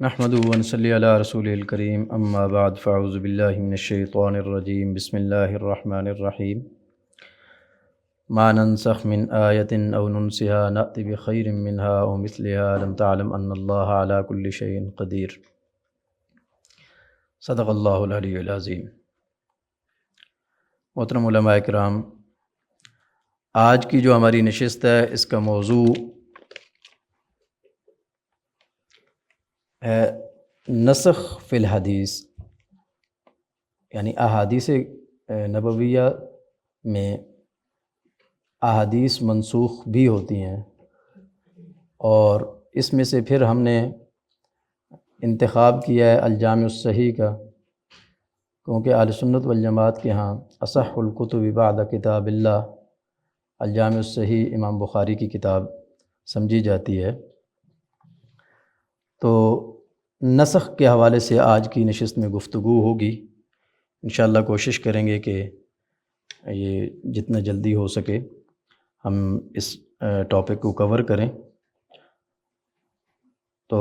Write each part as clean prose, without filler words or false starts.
نحمدہ ونصلی علی رسول الکریم اما بعد فاعوذ باللہ من الشیطان الرجیم بسم اللہ الرحمن الرحیم ما ننسخ من آیت او ننسها نأت بخیر منها او مثلها لم تعلم ان اللہ علی کل شیء قدیر۔ صدق اللہ العلی العظیم۔ محترم علماء کرام، آج کی جو ہماری نشست ہے اس کا موضوع ہے نسخ فی الحدیث، یعنی احادیث نبویہ میں احادیث منسوخ بھی ہوتی ہیں، اور اس میں سے پھر ہم نے انتخاب کیا ہے الجامع الصحیح کا، کیونکہ اہل سنت والجماعت کے ہاں اصح الکتب بعد کتاب اللہ الجامع الصحیح امام بخاری کی کتاب سمجھی جاتی ہے۔ تو نسخ کے حوالے سے آج کی نشست میں گفتگو ہوگی۔ انشاءاللہ کوشش کریں گے کہ یہ جتنا جلدی ہو سکے ہم اس ٹاپک کو کور کریں۔ تو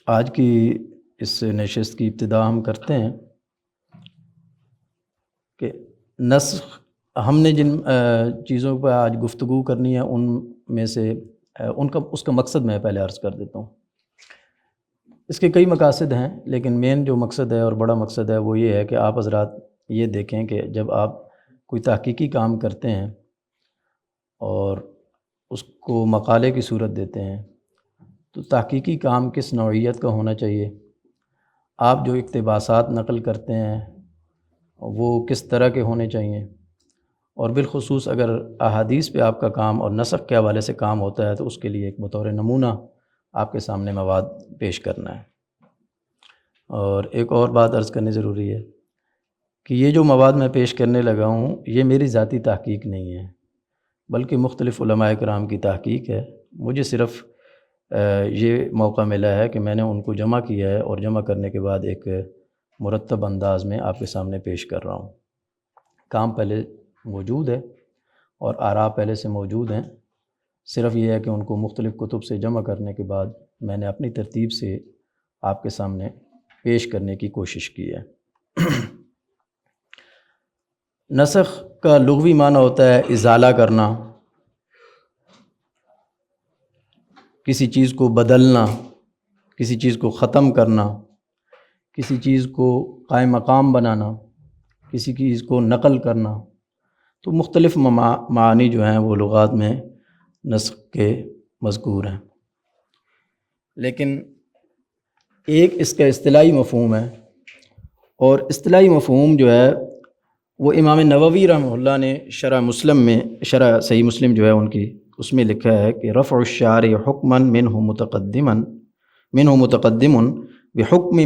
آج کی اس نشست کی ابتدا ہم کرتے ہیں کہ نسخ، ہم نے جن چیزوں پر آج گفتگو کرنی ہے ان میں سے اس کا مقصد میں پہلے عرض کر دیتا ہوں۔ اس کے کئی مقاصد ہیں، لیکن مین جو مقصد ہے اور بڑا مقصد ہے وہ یہ ہے کہ آپ حضرات یہ دیکھیں کہ جب آپ کوئی تحقیقی کام کرتے ہیں اور اس کو مقالے کی صورت دیتے ہیں تو تحقیقی کام کس نوعیت کا ہونا چاہیے، آپ جو اقتباسات نقل کرتے ہیں وہ کس طرح کے ہونے چاہیے، اور بالخصوص اگر احادیث پہ آپ کا کام اور نسخ کے حوالے سے کام ہوتا ہے تو اس کے لیے ایک بطور نمونہ آپ کے سامنے مواد پیش کرنا ہے۔ اور ایک اور بات عرض کرنی ضروری ہے کہ یہ جو مواد میں پیش کرنے لگا ہوں یہ میری ذاتی تحقیق نہیں ہے، بلکہ مختلف علماء کرام کی تحقیق ہے۔ مجھے صرف یہ موقع ملا ہے کہ میں نے ان کو جمع کیا ہے، اور جمع کرنے کے بعد ایک مرتب انداز میں آپ کے سامنے پیش کر رہا ہوں۔ کام پہلے موجود ہے اور آراء پہلے سے موجود ہیں، صرف یہ ہے کہ ان کو مختلف کتب سے جمع کرنے کے بعد میں نے اپنی ترتیب سے آپ کے سامنے پیش کرنے کی کوشش کی ہے۔ نسخ کا لغوی معنی ہوتا ہے ازالہ کرنا، کسی چیز کو بدلنا، کسی چیز کو ختم کرنا، کسی چیز کو قائم مقام بنانا، کسی چیز کو نقل کرنا۔ تو مختلف معانی جو ہیں وہ لغات میں نسخ کے مذکور ہیں، لیکن ایک اس کا اصطلاحی مفہوم ہے، اور اصطلاحی مفہوم جو ہے وہ امام نووی رحمہ اللہ نے شرح صحیح مسلم جو ہے ان کی، اس میں لکھا ہے کہ رفع الشارع حکما منہ متقدم بحکم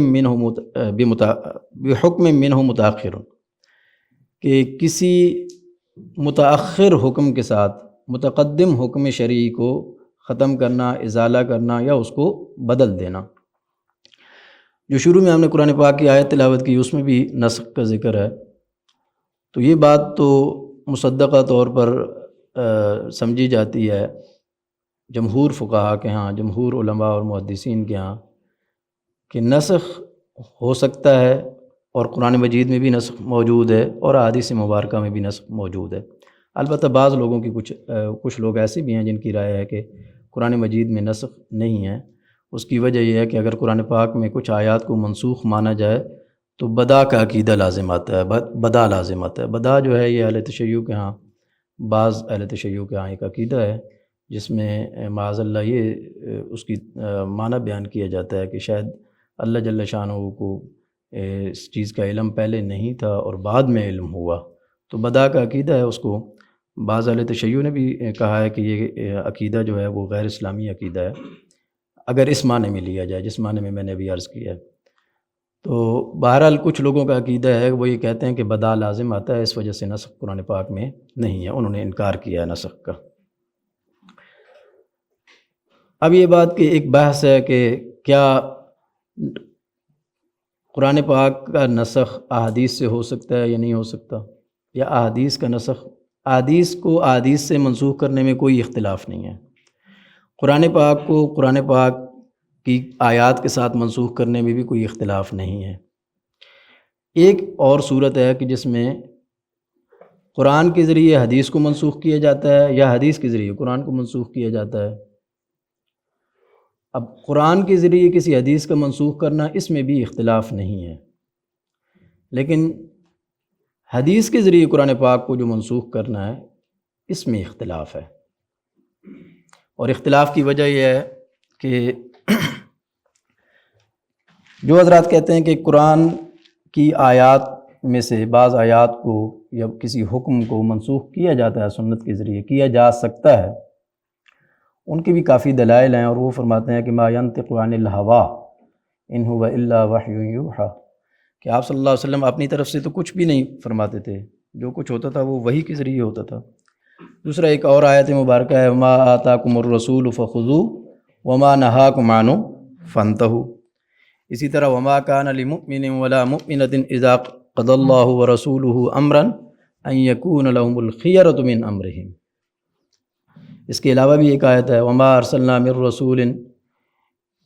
منہ متاخر، کہ کسی متاخر حکم کے ساتھ متقدم حکم شرعی کو ختم کرنا، ازالہ کرنا یا اس کو بدل دینا۔ جو شروع میں ہم نے قرآن پاک کی آیت تلاوت کی اس میں بھی نسخ کا ذکر ہے، تو یہ بات تو مصدقہ طور پر سمجھی جاتی ہے جمہور فقہا کے ہاں، جمہور علماء اور محدثین کے ہاں، کہ نسخ ہو سکتا ہے، اور قرآن مجید میں بھی نسخ موجود ہے اور احادیث مبارکہ میں بھی نسخ موجود ہے۔ البتہ بعض لوگوں کی کچھ لوگ ایسے بھی ہیں جن کی رائے ہے کہ قرآن مجید میں نسخ نہیں ہے۔ اس کی وجہ یہ ہے کہ اگر قرآن پاک میں کچھ آیات کو منسوخ مانا جائے تو بدا کا عقیدہ لازم آتا ہے، بدا لازم آتا ہے۔ بدا جو ہے یہ اہل تشیع کے ہاں، بعض اہل تشیع کے ہاں ایک عقیدہ ہے جس میں معاذ اللہ یہ اس کی معنی بیان کیا جاتا ہے کہ شاید اللہ جل شانہ کو اس چیز کا علم پہلے نہیں تھا اور بعد میں علم ہوا، تو بدا کا عقیدہ ہے۔ اس کو بعض اہل تشیع نے بھی کہا ہے کہ یہ عقیدہ جو ہے وہ غیر اسلامی عقیدہ ہے، اگر اس معنی میں لیا جائے جس معنی میں نے ابھی عرض کیا ہے۔ تو بہرحال کچھ لوگوں کا عقیدہ ہے، وہ یہ کہتے ہیں کہ بدا لازم آتا ہے، اس وجہ سے نسخ قرآن پاک میں نہیں ہے، انہوں نے انکار کیا ہے نسخ کا۔ اب یہ بات کہ ایک بحث ہے کہ کیا قرآن پاک کا نسخ احادیث سے ہو سکتا ہے یا نہیں ہو سکتا، یا احادیث کا نسخ، احادیث کو احادیث سے منسوخ کرنے میں کوئی اختلاف نہیں ہے۔ قرآن پاک کو قرآن پاک کی آیات کے ساتھ منسوخ کرنے میں بھی کوئی اختلاف نہیں ہے۔ ایک اور صورت ہے کہ جس میں قرآن کے ذریعے حدیث کو منسوخ کیا جاتا ہے یا حدیث کے ذریعے قرآن کو منسوخ کیا جاتا ہے۔ اب قرآن کے ذریعے کسی حدیث کا منسوخ کرنا، اس میں بھی اختلاف نہیں ہے، لیکن حدیث کے ذریعے قرآن پاک کو جو منسوخ کرنا ہے اس میں اختلاف ہے۔ اور اختلاف کی وجہ یہ ہے کہ جو حضرات کہتے ہیں کہ قرآن کی آیات میں سے بعض آیات کو یا کسی حکم کو منسوخ کیا جاتا ہے، سنت کے ذریعے کیا جا سکتا ہے، ان کی بھی کافی دلائل ہیں، اور وہ فرماتے ہیں کہ ما ینطق عن الہوا ان هو الا وحی یوحی، کہ آپ صلی اللہ علیہ وسلم اپنی طرف سے تو کچھ بھی نہیں فرماتے تھے، جو کچھ ہوتا تھا وہ وحی کے ذریعے ہوتا تھا۔ دوسرا ایک اور آیت مبارکہ ہے وما آتاکم الرسول فخذوہ وما نہاکم عنہ فانتہوا، اسی طرح وما کان لمؤمن ولا مؤمنۃ اذا قضى اللہ ورسولہ امرا ان یکون لہم الخیرۃ من امرہم۔ اس کے علاوہ بھی ایک آیت ہے وما ارسلنا من رسول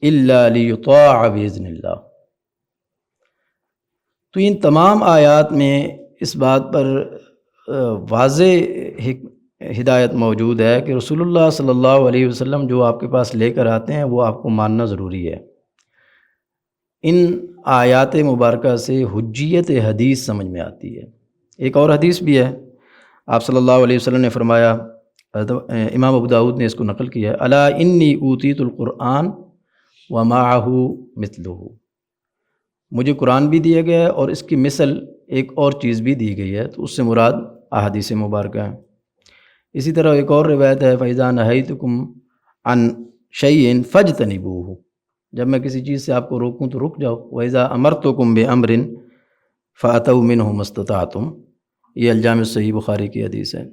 الا لیطاع باذن اللہ۔ تو ان تمام آیات میں اس بات پر واضح ہدایت موجود ہے کہ رسول اللہ صلی اللہ علیہ وسلم جو آپ کے پاس لے کر آتے ہیں وہ آپ کو ماننا ضروری ہے۔ ان آیات مبارکہ سے حجیت حدیث سمجھ میں آتی ہے۔ ایک اور حدیث بھی ہے، آپ صلی اللہ علیہ وسلم نے فرمایا، امام ابو داؤد نے اس کو نقل کیا ہے، الا انی اوتیت القرآن ومعہ مثلہ، مجھے قرآن بھی دیا گیا ہے اور اس کی مثل ایک اور چیز بھی دی گئی ہے، تو اس سے مراد احادیث مبارکہ ہیں۔ اسی طرح ایک اور روایت ہے فَإِذَا نَهَيْتُكُمْ عَنْ شَيْءٍ فَاجْتَنِبُوهُ، جب میں کسی چیز سے آپ کو روکوں تو رک جاؤ۔ وَإِذَا أَمَرْتُكُمْ بِأَمْرٍ فَأَتَوْا مِنْهُ مَا اسْتَطَعْتُمْ، یہ الجامع صحیح بخاری کی حدیث ہے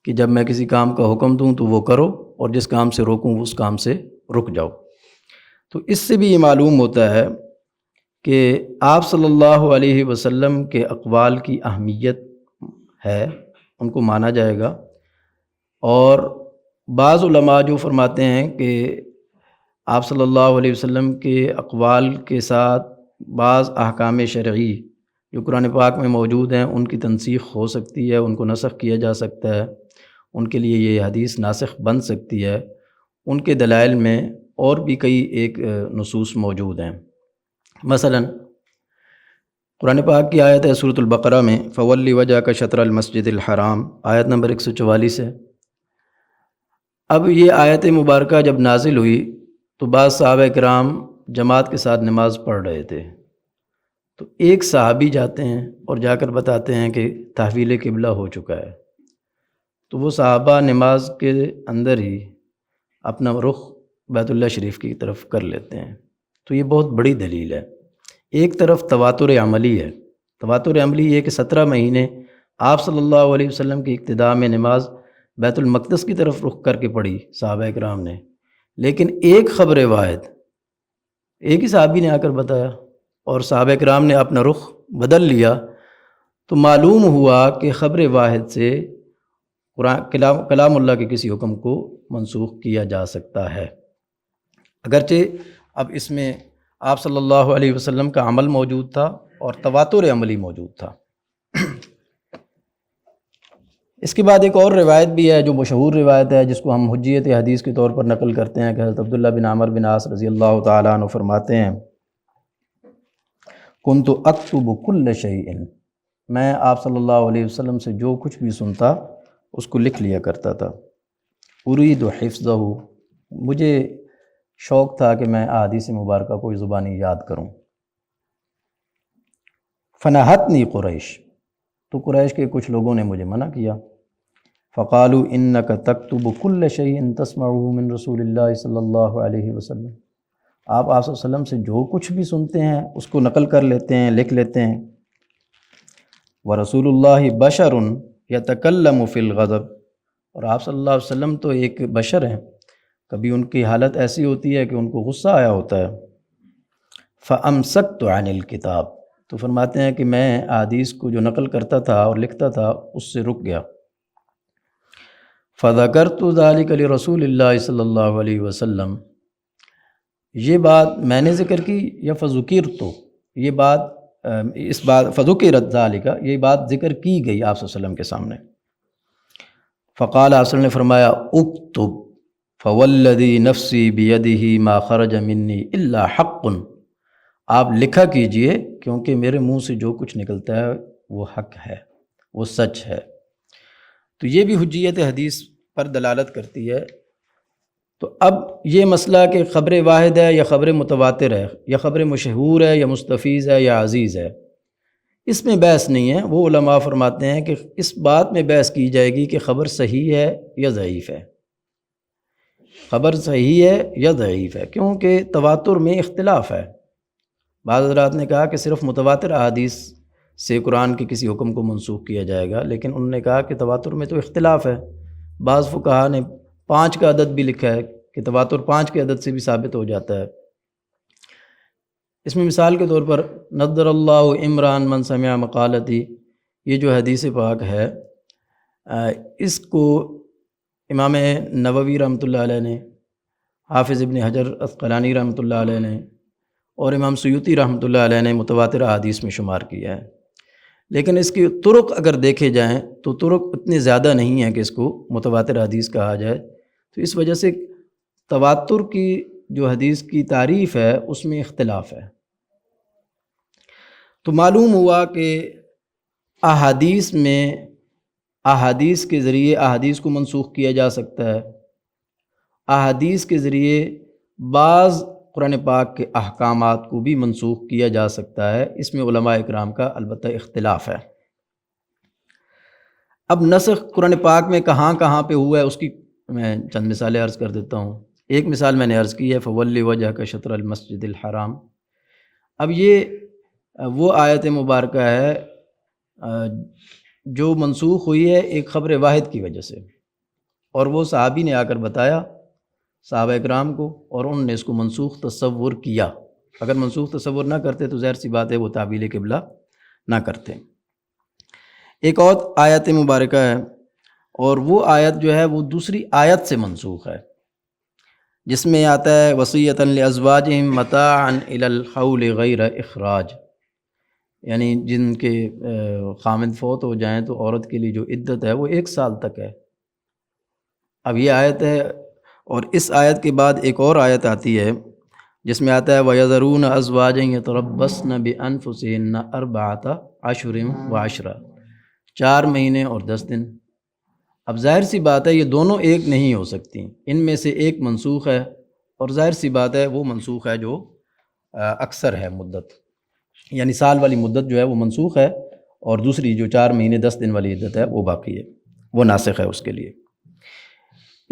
کہ جب میں کسی کام کا حکم دوں تو وہ کرو، اور جس کام سے روکوں اس کام سے رک جاؤ۔ تو اس سے بھی یہ معلوم ہوتا ہے کہ آپ صلی اللہ علیہ وسلم کے اقوال کی اہمیت ہے، ان کو مانا جائے گا۔ اور بعض علماء جو فرماتے ہیں کہ آپ صلی اللہ علیہ وسلم کے اقوال کے ساتھ بعض احکام شرعی جو قرآن پاک میں موجود ہیں ان کی تنسیخ ہو سکتی ہے، ان کو نسخ کیا جا سکتا ہے، ان کے لیے یہ حدیث ناسخ بن سکتی ہے، ان کے دلائل میں اور بھی کئی ایک نصوص موجود ہیں۔ مثلا قرآن پاک کی آیت ہے سورۃ البقرہ میں فَوَلِّ وَجْهَكَ شَطْرَ الْمَسْجِدِ الْحَرَامِ، آیت نمبر 144 ہے۔ اب یہ آیت مبارکہ جب نازل ہوئی تو بعض صحابہ کرام جماعت کے ساتھ نماز پڑھ رہے تھے، تو ایک صحابی جاتے ہیں اور جا کر بتاتے ہیں کہ تحویل قبلہ ہو چکا ہے، تو وہ صحابہ نماز کے اندر ہی اپنا رخ بیت اللہ شریف کی طرف کر لیتے ہیں۔ تو یہ بہت بڑی دلیل ہے۔ ایک طرف تواتر عملی ہے، تواتر عملی یہ کہ 17 مہینے آپ صلی اللہ علیہ وسلم کی ابتداء میں نماز بیت المقدس کی طرف رخ کر کے پڑھی صحابہ کرام نے، لیکن ایک خبر واحد ایک ہی صحابی نے آ کر بتایا اور صحابہ کرام نے اپنا رخ بدل لیا، تو معلوم ہوا کہ خبر واحد سے کلام اللہ کے کسی حکم کو منسوخ کیا جا سکتا ہے، اگرچہ اب اس میں آپ صلی اللہ علیہ وسلم کا عمل موجود تھا اور تواتر عملی موجود تھا۔ اس کے بعد ایک اور روایت بھی ہے جو مشہور روایت ہے، جس کو ہم حجیت حدیث کے طور پر نقل کرتے ہیں کہ حضرت عبداللہ بن عمرو بن عاص رضی اللہ تعالیٰ عنہ فرماتے ہیں کنت اکتب کل شیء، میں آپ صلی اللہ علیہ وسلم سے جو کچھ بھی سنتا اس کو لکھ لیا کرتا تھا، ارید حفظہ، مجھے شوق تھا کہ میں احادیث مبارکہ کو زبانی یاد کروں۔ فنہتنی قریش، تو قریش کے کچھ لوگوں نے مجھے منع کیا، فقالوا انک تکتب کل شیء تسمعہ من رسول اللہ صلی اللہ علیہ وسلم، آپ صلی اللہ علیہ وسلم سے جو کچھ بھی سنتے ہیں اس کو نقل کر لیتے ہیں، لکھ لیتے ہیں۔ ورسول اللہ بشر یتکلم فی الغضب، اور آپ صلی اللہ علیہ وسلم تو ایک بشر ہیں، کبھی ان کی حالت ایسی ہوتی ہے کہ ان کو غصہ آیا ہوتا ہے۔ فَأَمْسَكْتُ عَنِ الْكِتَابِ، تو فرماتے ہیں کہ میں احادیث کو جو نقل کرتا تھا اور لکھتا تھا اس سے رک گیا۔ فَذَكَرْتُ ذَلِكَ لِرَسُولِ اللَّهِ صلی اللہ علیہ وسلم، یہ بات میں نے ذکر کی یا فذکر تو یہ بات اس بات فذکرت ذالک یہ بات ذکر کی گئی آپ صلی اللہ علیہ وسلم کے سامنے۔ فقال آپ صلی اللہ علیہ وسلم نے فرمایا اکتب فوالذی نفسی بیدہ ما خرج منی الا حق، آپ لکھا کیجئے کیونکہ میرے منہ سے جو کچھ نکلتا ہے وہ حق ہے، وہ سچ ہے۔ تو یہ بھی حجیت حدیث پر دلالت کرتی ہے۔ تو اب یہ مسئلہ کہ خبر واحد ہے یا خبر متواتر ہے یا خبر مشہور ہے یا مستفیض ہے یا عزیز ہے، اس میں بحث نہیں ہے۔ وہ علماء فرماتے ہیں کہ اس بات میں بحث کی جائے گی کہ خبر صحیح ہے یا ضعیف ہے، خبر صحیح ہے یا ضعیف ہے، کیونکہ تواتر میں اختلاف ہے۔ بعض حضرات نے کہا کہ صرف متواتر احادیث سے قرآن کے کسی حکم کو منسوخ کیا جائے گا، لیکن انہوں نے کہا کہ تواتر میں تو اختلاف ہے۔ بعض فقہا نے 5 کا عدد بھی لکھا ہے کہ تواتر 5 کے عدد سے بھی ثابت ہو جاتا ہے۔ اس میں مثال کے طور پر نضر اللہ عمران من سمع مقالتی، یہ جو حدیث پاک ہے اس کو امام نووی رحمۃ اللہ علیہ نے، حافظ ابن حجر عسقلانی رحمۃ اللہ علیہ نے اور امام سیوطی رحمۃ اللہ علیہ نے متواتر احادیث میں شمار کیا ہے، لیکن اس کی طرق اگر دیکھے جائیں تو طرق اتنے زیادہ نہیں ہیں کہ اس کو متواتر حدیث کہا جائے۔ تو اس وجہ سے تواتر کی جو حدیث کی تعریف ہے اس میں اختلاف ہے۔ تو معلوم ہوا کہ احادیث میں احادیث کے ذریعے احادیث کو منسوخ کیا جا سکتا ہے، احادیث کے ذریعے بعض قرآن پاک کے احکامات کو بھی منسوخ کیا جا سکتا ہے۔ اس میں علماء اکرام کا البتہ اختلاف ہے۔ اب نسخ قرآن پاک میں کہاں کہاں پہ ہوا ہے اس کی میں چند مثالیں عرض کر دیتا ہوں۔ ایک مثال میں نے عرض کی ہے فولی وجہک شطر المسجد الحرام۔ اب یہ وہ آیت مبارکہ ہے جو منسوخ ہوئی ہے ایک خبر واحد کی وجہ سے، اور وہ صحابی نے آ کر بتایا صحابہ اکرام کو، اور انہوں نے اس کو منسوخ تصور کیا۔ اگر منسوخ تصور نہ کرتے تو ظاہر سی بات ہے وہ تعبیل قبلہ نہ کرتے۔ ایک اور آیت مبارکہ ہے، اور وہ آیت جو ہے وہ دوسری آیت سے منسوخ ہے، جس میں آتا ہے وصیۃ لازواجہم متاعا الی الحول غیر اخراج، یعنی جن کے خامند فوت ہو جائیں تو عورت کے لیے جو عدت ہے وہ 1 سال تک ہے۔ اب یہ آیت ہے، اور اس آیت کے بعد ایک اور آیت آتی ہے جس میں آتا ہے وَيَذَرُونَ أَزْوَاجًا يَتَرَبَّصْنَ بِأَنفُسِهِنَّ 4 أَشْهُرٍ و10، 4 مہینے اور 10 دن۔ اب ظاہر سی بات ہے یہ دونوں ایک نہیں ہو سکتی، ان میں سے ایک منسوخ ہے، اور ظاہر سی بات ہے وہ منسوخ ہے جو اکثر ہے مدت، یعنی سال والی مدت جو ہے وہ منسوخ ہے، اور دوسری جو 4 مہینے 10 دن والی عدت ہے وہ باقی ہے، وہ ناسخ ہے اس کے لیے۔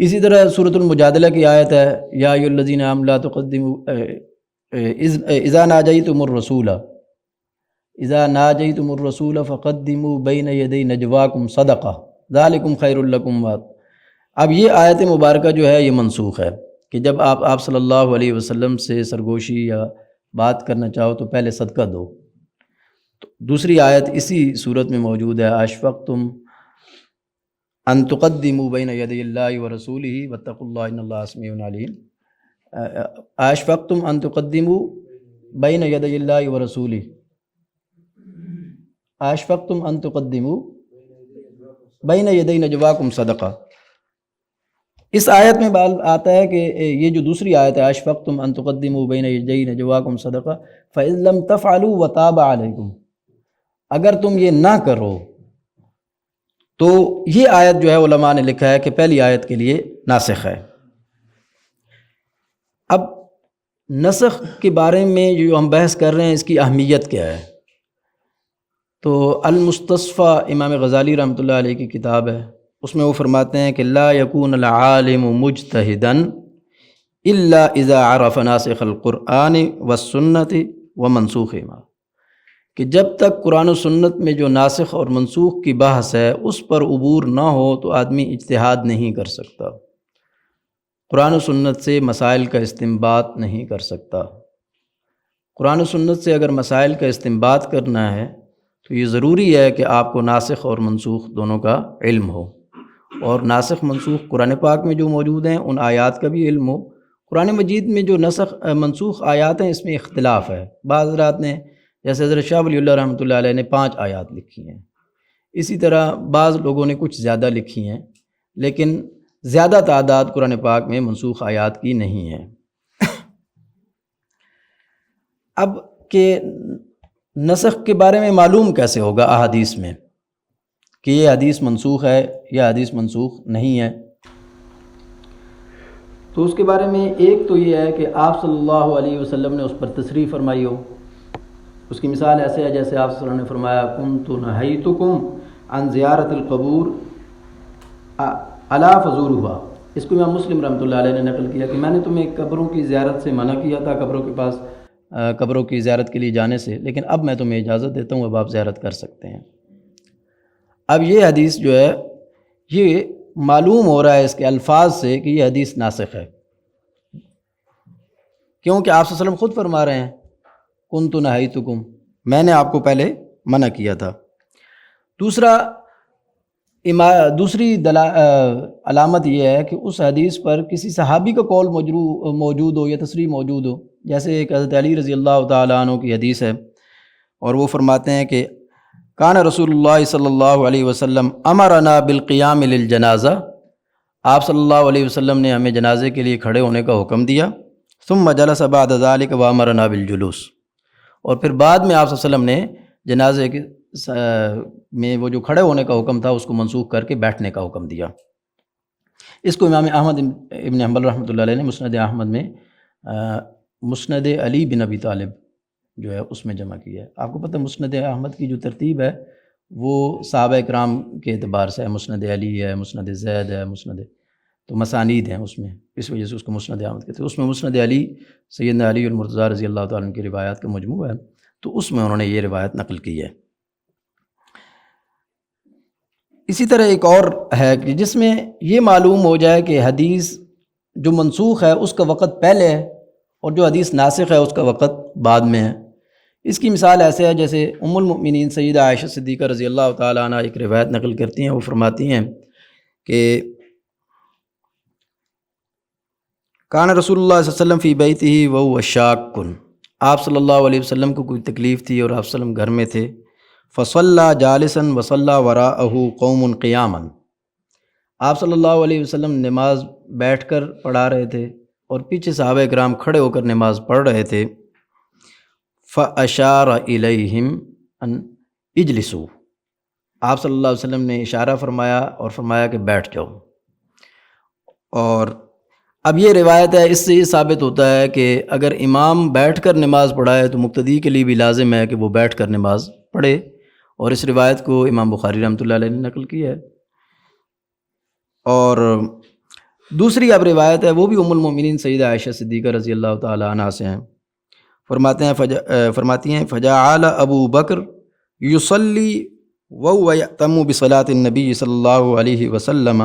اسی طرح سورۃ المجادلہ کی آیت ہے یا ایھا الذین آمنوا لا تقدموا اذا ناجیتم الرسول فقدموا بین یدی نجواکم صدقہ ذالکم خیر لکم۔ اب یہ آیت مبارکہ جو ہے یہ منسوخ ہے کہ جب آپ صلی اللہ علیہ وسلم سے سرگوشی یا بات کرنا چاہو تو پہلے صدقہ دو۔ تو دوسری آیت اسی صورت میں موجود ہے اشفقتم ان تقدموا بین یدی اللہ ورسولہ واتقوا اللہ ان اللہ سمیع علیم۔ اشفقتم ان تقدموا بین یدی اللہ ورسولہ، اشفقتم ان تقدموا بین یدی نجواکم صدقہ۔ اس آیت میں آتا ہے کہ یہ جو دوسری آیت ہے اشفقتم ان تقدموا بین یدی نجواکم صدقہ فإن لم تفعلوا وتاب علیکم، اگر تم یہ نہ کرو تو یہ آیت جو ہے علماء نے لکھا ہے کہ پہلی آیت کے لیے ناسخ ہے۔ اب نسخ کے بارے میں جو ہم بحث کر رہے ہیں اس کی اہمیت کیا ہے؟ تو المستصفیٰ امام غزالی رحمۃ اللہ علیہ کی کتاب ہے، اس میں وہ فرماتے ہیں کہ لا یکون العالم مجتہدا الا اذا عرف ناسخ القرآن والسنۃ ومنسوخہما، کہ جب تک قرآن و سنت میں جو ناسخ اور منسوخ کی بحث ہے اس پر عبور نہ ہو تو آدمی اجتہاد نہیں کر سکتا، قرآن و سنت سے مسائل کا استنباط نہیں کر سکتا۔ قرآن و سنت سے اگر مسائل کا استنباط کرنا ہے تو یہ ضروری ہے کہ آپ کو ناسخ اور منسوخ دونوں کا علم ہو، اور ناسخ منسوخ قرآن پاک میں جو موجود ہیں ان آیات کا بھی علم ہو، قرآن مجید میں جو نسخ منسوخ آیات ہیں اس میں اختلاف ہے۔ بعض حضرات نے جیسے حضرت شاہ ولی اللہ رحمۃ اللہ علیہ نے 5 آیات لکھی ہیں، اسی طرح بعض لوگوں نے کچھ زیادہ لکھی ہیں، لیکن زیادہ تعداد قرآن پاک میں منسوخ آیات کی نہیں ہے۔ اب کہ نسخ کے بارے میں معلوم کیسے ہوگا احادیث میں کہ یہ حدیث منسوخ ہے یا حدیث منسوخ نہیں ہے؟ تو اس کے بارے میں ایک تو یہ ہے کہ آپ صلی اللہ علیہ وسلم نے اس پر تصریح فرمائی ہو۔ اس کی مثال ایسے ہے جیسے آپ صلی اللہ علیہ وسلم نے فرمایا کنت نہیتکم عن زیارت القبور الا فزورها۔ اس کو امام مسلم رحمۃ اللہ علیہ نے نقل کیا کہ میں نے تمہیں قبروں کی زیارت سے منع کیا تھا، قبروں کے پاس قبروں کی زیارت کے لیے جانے سے، لیکن اب میں تمہیں اجازت دیتا ہوں، اب آپ زیارت کر سکتے ہیں۔ اب یہ حدیث جو ہے یہ معلوم ہو رہا ہے اس کے الفاظ سے کہ یہ حدیث ناسخ ہے، کیونکہ آپ صلی اللہ علیہ وسلم خود فرما رہے ہیں کنت نہیتکم، میں نے آپ کو پہلے منع کیا تھا۔ دوسری علامت یہ ہے کہ اس حدیث پر کسی صحابی کا قول موجود ہو یا تصریح موجود ہو، جیسے ایک حضرت علی رضی اللہ تعالیٰ عنہ کی حدیث ہے، اور وہ فرماتے ہیں کہ کان رسول اللہ صلی اللہ علیہ وسلم امرنا بالقیام للجنازہ، آپ صلی اللہ علیہ وسلم نے ہمیں جنازے کے لیے کھڑے ہونے کا حکم دیا، ثم جلس بعد ذلك وامرنا بالجلوس، اور پھر بعد میں آپ صلی اللہ علیہ وسلم نے جنازے کے میں وہ جو کھڑے ہونے کا حکم تھا اس کو منسوخ کر کے بیٹھنے کا حکم دیا۔ اس کو امام احمد ابن حنبل رحمۃ اللہ علیہ نے مسند احمد میں مسند علی بن ابی طالب جو ہے اس میں جمع کیا ہے۔ آپ کو پتہ مسند احمد کی جو ترتیب ہے وہ صحابہ کرام کے اعتبار سے ہے، مسند علی ہے، مسند زید ہے، مسند تو مسانید ہیں اس میں، اس وجہ سے اس کو مسند احمد کہتے ہیں۔ اس میں مسند علی سیدنا علی المرتضیٰ رضی اللہ تعالیٰ عنہ کی روایات کا مجموعہ ہے، تو اس میں انہوں نے یہ روایت نقل کی ہے۔ اسی طرح ایک اور ہے کہ جس میں یہ معلوم ہو جائے کہ حدیث جو منسوخ ہے اس کا وقت پہلے ہے اور جو حدیث ناسخ ہے اس کا وقت بعد میں ہے۔ اس کی مثال ایسے ہے جیسے ام المؤمنین سیدہ عائشہ صدیقہ رضی اللہ تعالیٰ عنہ ایک روایت نقل کرتی ہیں، وہ فرماتی ہیں کہ کان رسول اللہ صلی اللہ علیہ وسلم فی بیتہ وہو شاک، آپ صلی اللہ علیہ وسلم کو کوئی تکلیف تھی اور آپ صلی اللہ علیہ وسلم گھر میں تھے، فصلی جالسا وصلی وراءہ قوم قیاما، آپ صلی اللہ علیہ وسلم نماز بیٹھ کر پڑھا رہے تھے اور پیچھے صحابہ کرام کھڑے ہو کر نماز پڑھ رہے تھے، فاشار الیہم ان اجلسوا، آپ صلی اللہ علیہ وسلم نے اشارہ فرمایا اور فرمایا کہ بیٹھ جاؤ۔ اور اب یہ روایت ہے، اس سے یہ ثابت ہوتا ہے کہ اگر امام بیٹھ کر نماز پڑھائے تو مقتدی کے لیے بھی لازم ہے کہ وہ بیٹھ کر نماز پڑھے، اور اس روایت کو امام بخاری رحمۃ اللہ علیہ نے نقل کیا ہے۔ اور دوسری اب روایت ہے وہ بھی ام المؤمنین سیدہ عائشہ صدیقہ رضی اللہ تعالی عنہا سے ہیں، فرماتی ہیں فجعل ابو بکر یصلی وهو یأتم بصلاۃ النبی صلی اللہ علیہ وسلم،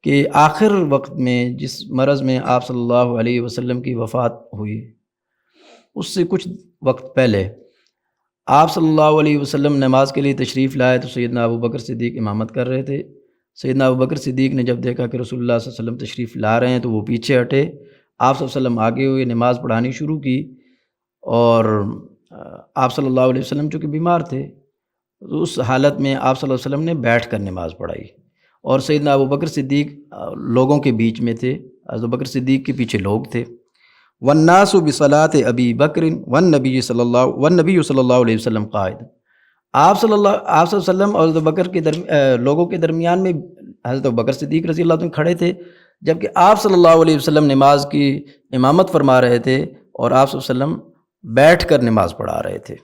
کہ آخر وقت میں جس مرض میں آپ صلی اللہ علیہ وسلم کی وفات ہوئی اس سے کچھ وقت پہلے آپ صلی اللہ علیہ وسلم نماز کے لیے تشریف لائے تو سیدنا ابو بکر صدیق امامت کر رہے تھے۔ سیدنا ابو بکر صدیق نے جب دیکھا کہ رسول اللہ صلی اللہ علیہ وسلم تشریف لا رہے ہیں تو وہ پیچھے ہٹے، آپ صلی اللہ علیہ وسلم آگے ہوئے، نماز پڑھانی شروع کی، اور آپ صلی اللہ علیہ وسلم چونکہ بیمار تھے تو اس حالت میں آپ صلی اللہ علیہ وسلم نے بیٹھ کر نماز پڑھائی، اور سیدنا ابو بکر صدیق لوگوں کے بیچ میں تھے، حضرت ابو بکر صدیق کے پیچھے لوگ تھے۔ والناس بصلاۃ ابی بکر والنبی صلی اللہ علیہ وسلم قائد، آپ صلی اللہ علیہ وسلم اور حضرت بکر کے لوگوں کے درمیان میں حضرت بکر صدیق رضی اللہ عنہ کھڑے تھے، جبکہ آپ صلی اللہ علیہ وسلم نماز کی امامت فرما رہے تھے اور آپ صلی اللہ علیہ وسلم بیٹھ کر نماز پڑھا رہے تھے۔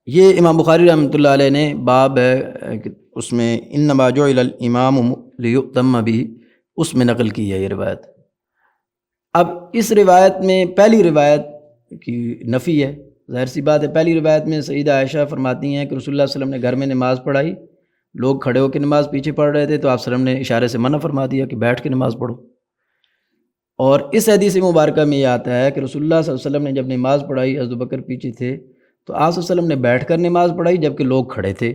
یہ امام بخاری رحمۃ اللہ علیہ نے باب ہے کہ اس میں انما جعل الامام لیؤتم بہ، اس میں نقل کی ہے یہ روایت۔ اب اس روایت میں پہلی روایت کی نفی ہے، ظاہر سی بات ہے، پہلی روایت میں سیدہ عائشہ فرماتی ہیں کہ رسول اللہ صلی اللہ علیہ وسلم نے گھر میں نماز پڑھائی، لوگ کھڑے ہو کے نماز پیچھے پڑھ رہے تھے تو آپ صلی اللہ علیہ وسلم نے اشارے سے منع فرما دیا کہ بیٹھ کے نماز پڑھو۔ اور اس حدیث مبارکہ میں یہ آتا ہے کہ رسول اللہ صلی اللہ علیہ وسلم نے جب نماز پڑھائی، حضرت بکر پیچھے تھے تو آپ صلی اللہ علیہ وسلم نے بیٹھ کر نماز پڑھائی جبکہ لوگ کھڑے تھے،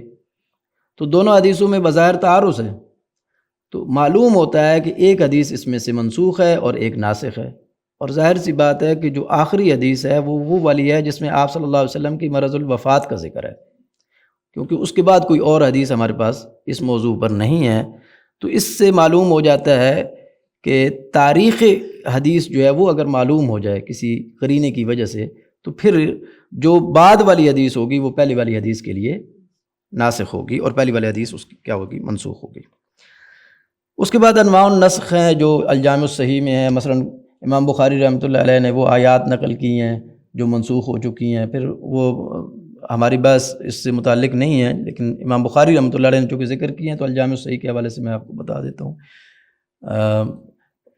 تو دونوں حدیثوں میں بظاہر تعارض ہے، تو معلوم ہوتا ہے کہ ایک حدیث اس میں سے منسوخ ہے اور ایک ناسخ ہے، اور ظاہر سی بات ہے کہ جو آخری حدیث ہے وہ والی ہے جس میں آپ صلی اللہ علیہ وسلم کی مرض الوفات کا ذکر ہے، کیونکہ اس کے بعد کوئی اور حدیث ہمارے پاس اس موضوع پر نہیں ہے۔ تو اس سے معلوم ہو جاتا ہے کہ تاریخ حدیث جو ہے وہ اگر معلوم ہو جائے کسی قرینے کی وجہ سے، تو پھر جو بعد والی حدیث ہوگی وہ پہلی والی حدیث کے لیے ناسخ ہوگی، اور پہلی والی حدیث اس کی کیا ہوگی؟ منسوخ ہوگی۔ اس کے بعد انواع النسخ ہیں جو الجامع الصحیح میں ہیں، مثلا امام بخاری رحمۃ اللہ علیہ نے وہ آیات نقل کی ہیں جو منسوخ ہو چکی ہیں، پھر وہ ہماری بحث اس سے متعلق نہیں ہے، لیکن امام بخاری رحمۃ اللہ علیہ نے چونکہ ذکر کی ہیں تو الجامع الصحیح کے حوالے سے میں آپ کو بتا دیتا ہوں۔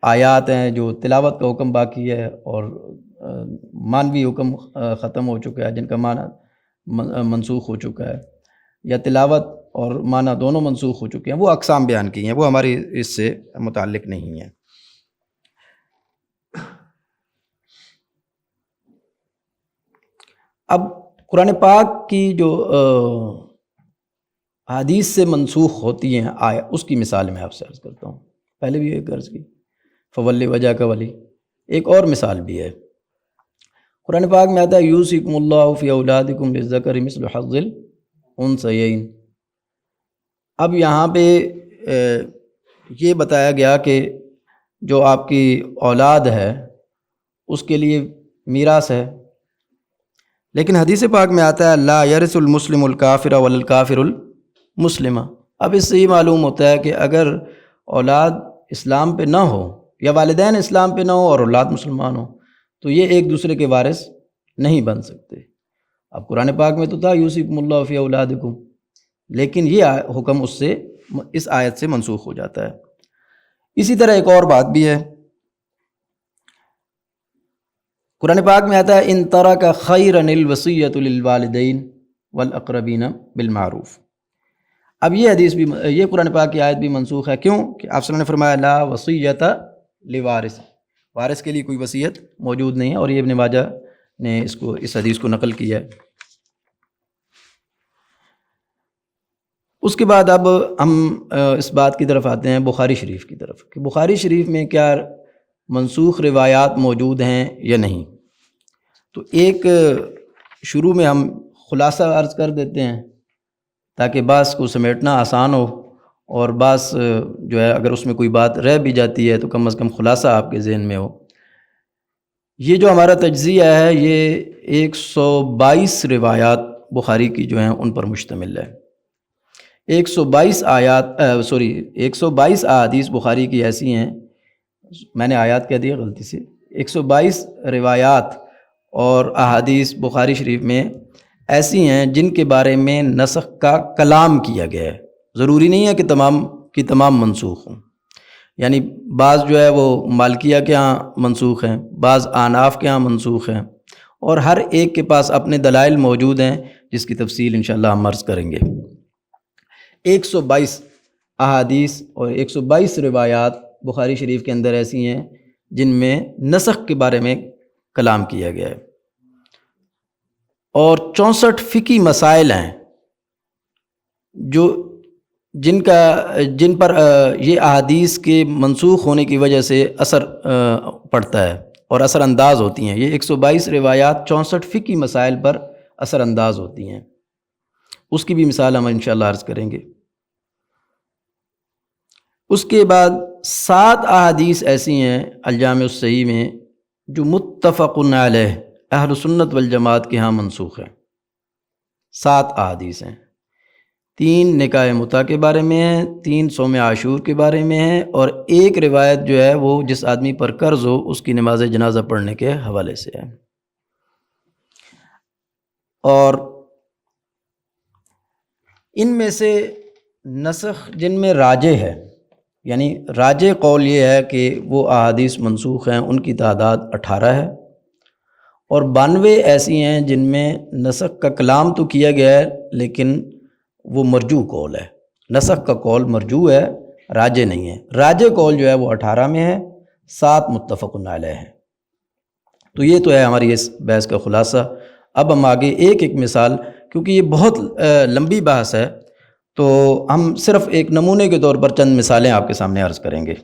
آیات ہیں جو تلاوت کا حکم باقی ہے اور معنوی حکم ختم ہو چکا ہے، جن کا معنی منسوخ ہو چکا ہے، یا تلاوت اور معنی دونوں منسوخ ہو چکے ہیں، وہ اقسام بیان کی ہیں، وہ ہماری اس سے متعلق نہیں ہیں۔ اب قرآن پاک کی جو حدیث سے منسوخ ہوتی ہیں اس کی مثال میں آپ سے عرض کرتا ہوں، پہلے بھی ایک عرض کی فولی وجہ کا ولی، ایک اور مثال بھی ہے۔ قرآن پاک میں آتا ہے یوصیکم اللہ فی اولادکم للذکر مثل حظ الانثیین۔ اب یہاں پہ یہ بتایا گیا کہ جو آپ کی اولاد ہے اس کے لیے میراث ہے، لیکن حدیث پاک میں آتا ہے لا یرث المسلم الکافر ولا الکافر المسلم۔ اب اس سے یہ معلوم ہوتا ہے کہ اگر اولاد اسلام پہ نہ ہو یا والدین اسلام پہ نہ ہو اور اولاد مسلمان ہو تو یہ ایک دوسرے کے وارث نہیں بن سکتے۔ اب قرآن پاک میں تو تھا یوصیکم اللہ فی اولادکم، لیکن یہ حکم اس آیت سے منسوخ ہو جاتا ہے۔ اسی طرح ایک اور بات بھی ہے، قرآن پاک میں آتا ہے ان ترک خیرا الوصیۃ للوالدین والاقربین بالمعروف۔ اب یہ حدیث بھی، یہ قرآن پاک کی آیت بھی منسوخ ہے، کیوں کہ آپ صلی اللہ علیہ وسلم نے فرمایا لا وصیۃ لوارث، وارث کے لیے کوئی وصیت موجود نہیں ہے، اور یہ ابن ماجہ نے اس حدیث کو نقل کیا ہے۔ اس کے بعد اب ہم اس بات کی طرف آتے ہیں بخاری شریف کی طرف، کہ بخاری شریف میں کیا منسوخ روایات موجود ہیں یا نہیں۔ تو ایک شروع میں ہم خلاصہ عرض کر دیتے ہیں تاکہ بعض کو سمیٹنا آسان ہو، اور بعض جو ہے اگر اس میں کوئی بات رہ بھی جاتی ہے تو کم از کم خلاصہ آپ کے ذہن میں ہو۔ یہ جو ہمارا تجزیہ ہے یہ 122 روایات بخاری کی جو ہیں ان پر مشتمل ہے۔ 122 احادیث بخاری کی ایسی ہیں، میں نے آیات کہہ دیا غلطی سے، 122 روایات اور احادیث بخاری شریف میں ایسی ہیں جن کے بارے میں نسخ کا کلام کیا گیا ہے۔ ضروری نہیں ہے کہ تمام کی تمام منسوخ ہوں، یعنی بعض جو ہے وہ مالکیہ کے ہاں منسوخ ہیں، بعض احناف کے ہاں منسوخ ہیں، اور ہر ایک کے پاس اپنے دلائل موجود ہیں جس کی تفصیل انشاءاللہ ہم عرض کریں گے۔ 122 احادیث اور 122 روایات بخاری شریف کے اندر ایسی ہیں جن میں نسخ کے بارے میں کلام کیا گیا ہے، اور 64 فقہی مسائل ہیں جن پر یہ احادیث کے منسوخ ہونے کی وجہ سے اثر پڑتا ہے اور اثر انداز ہوتی ہیں۔ یہ 122 روایات 64 فقہی مسائل پر اثر انداز ہوتی ہیں، اس کی بھی مثال ہم انشاءاللہ عرض کریں گے۔ اس کے بعد 7 احادیث ایسی ہیں الجامع الصحیح میں جو متفق علیہ اہل سنت والجماعت کے ہاں منسوخ ہیں۔ 7 احادیث ہیں، 3 نکاح متع کے بارے میں ہیں، 3 صوم عاشور کے بارے میں ہیں، اور ایک روایت جو ہے وہ جس آدمی پر قرض ہو اس کی نماز جنازہ پڑھنے کے حوالے سے ہے۔ اور ان میں سے نسخ جن میں راجح ہے، یعنی راجح قول یہ ہے کہ وہ احادیث منسوخ ہیں، ان کی تعداد 18 ہے، اور 92 ایسی ہیں جن میں نسخ کا کلام تو کیا گیا ہے لیکن وہ مرجوح قول ہے، نسخ کا قول مرجوح ہے، راجح نہیں ہے۔ راجح قول جو ہے وہ 18 میں ہے، 7 متفق علیہ ہے۔ تو یہ تو ہے ہماری اس بحث کا خلاصہ۔ اب ہم آگے ایک ایک مثال، کیونکہ یہ بہت لمبی بحث ہے تو ہم صرف ایک نمونے کے طور پر چند مثالیں آپ کے سامنے عرض کریں گے۔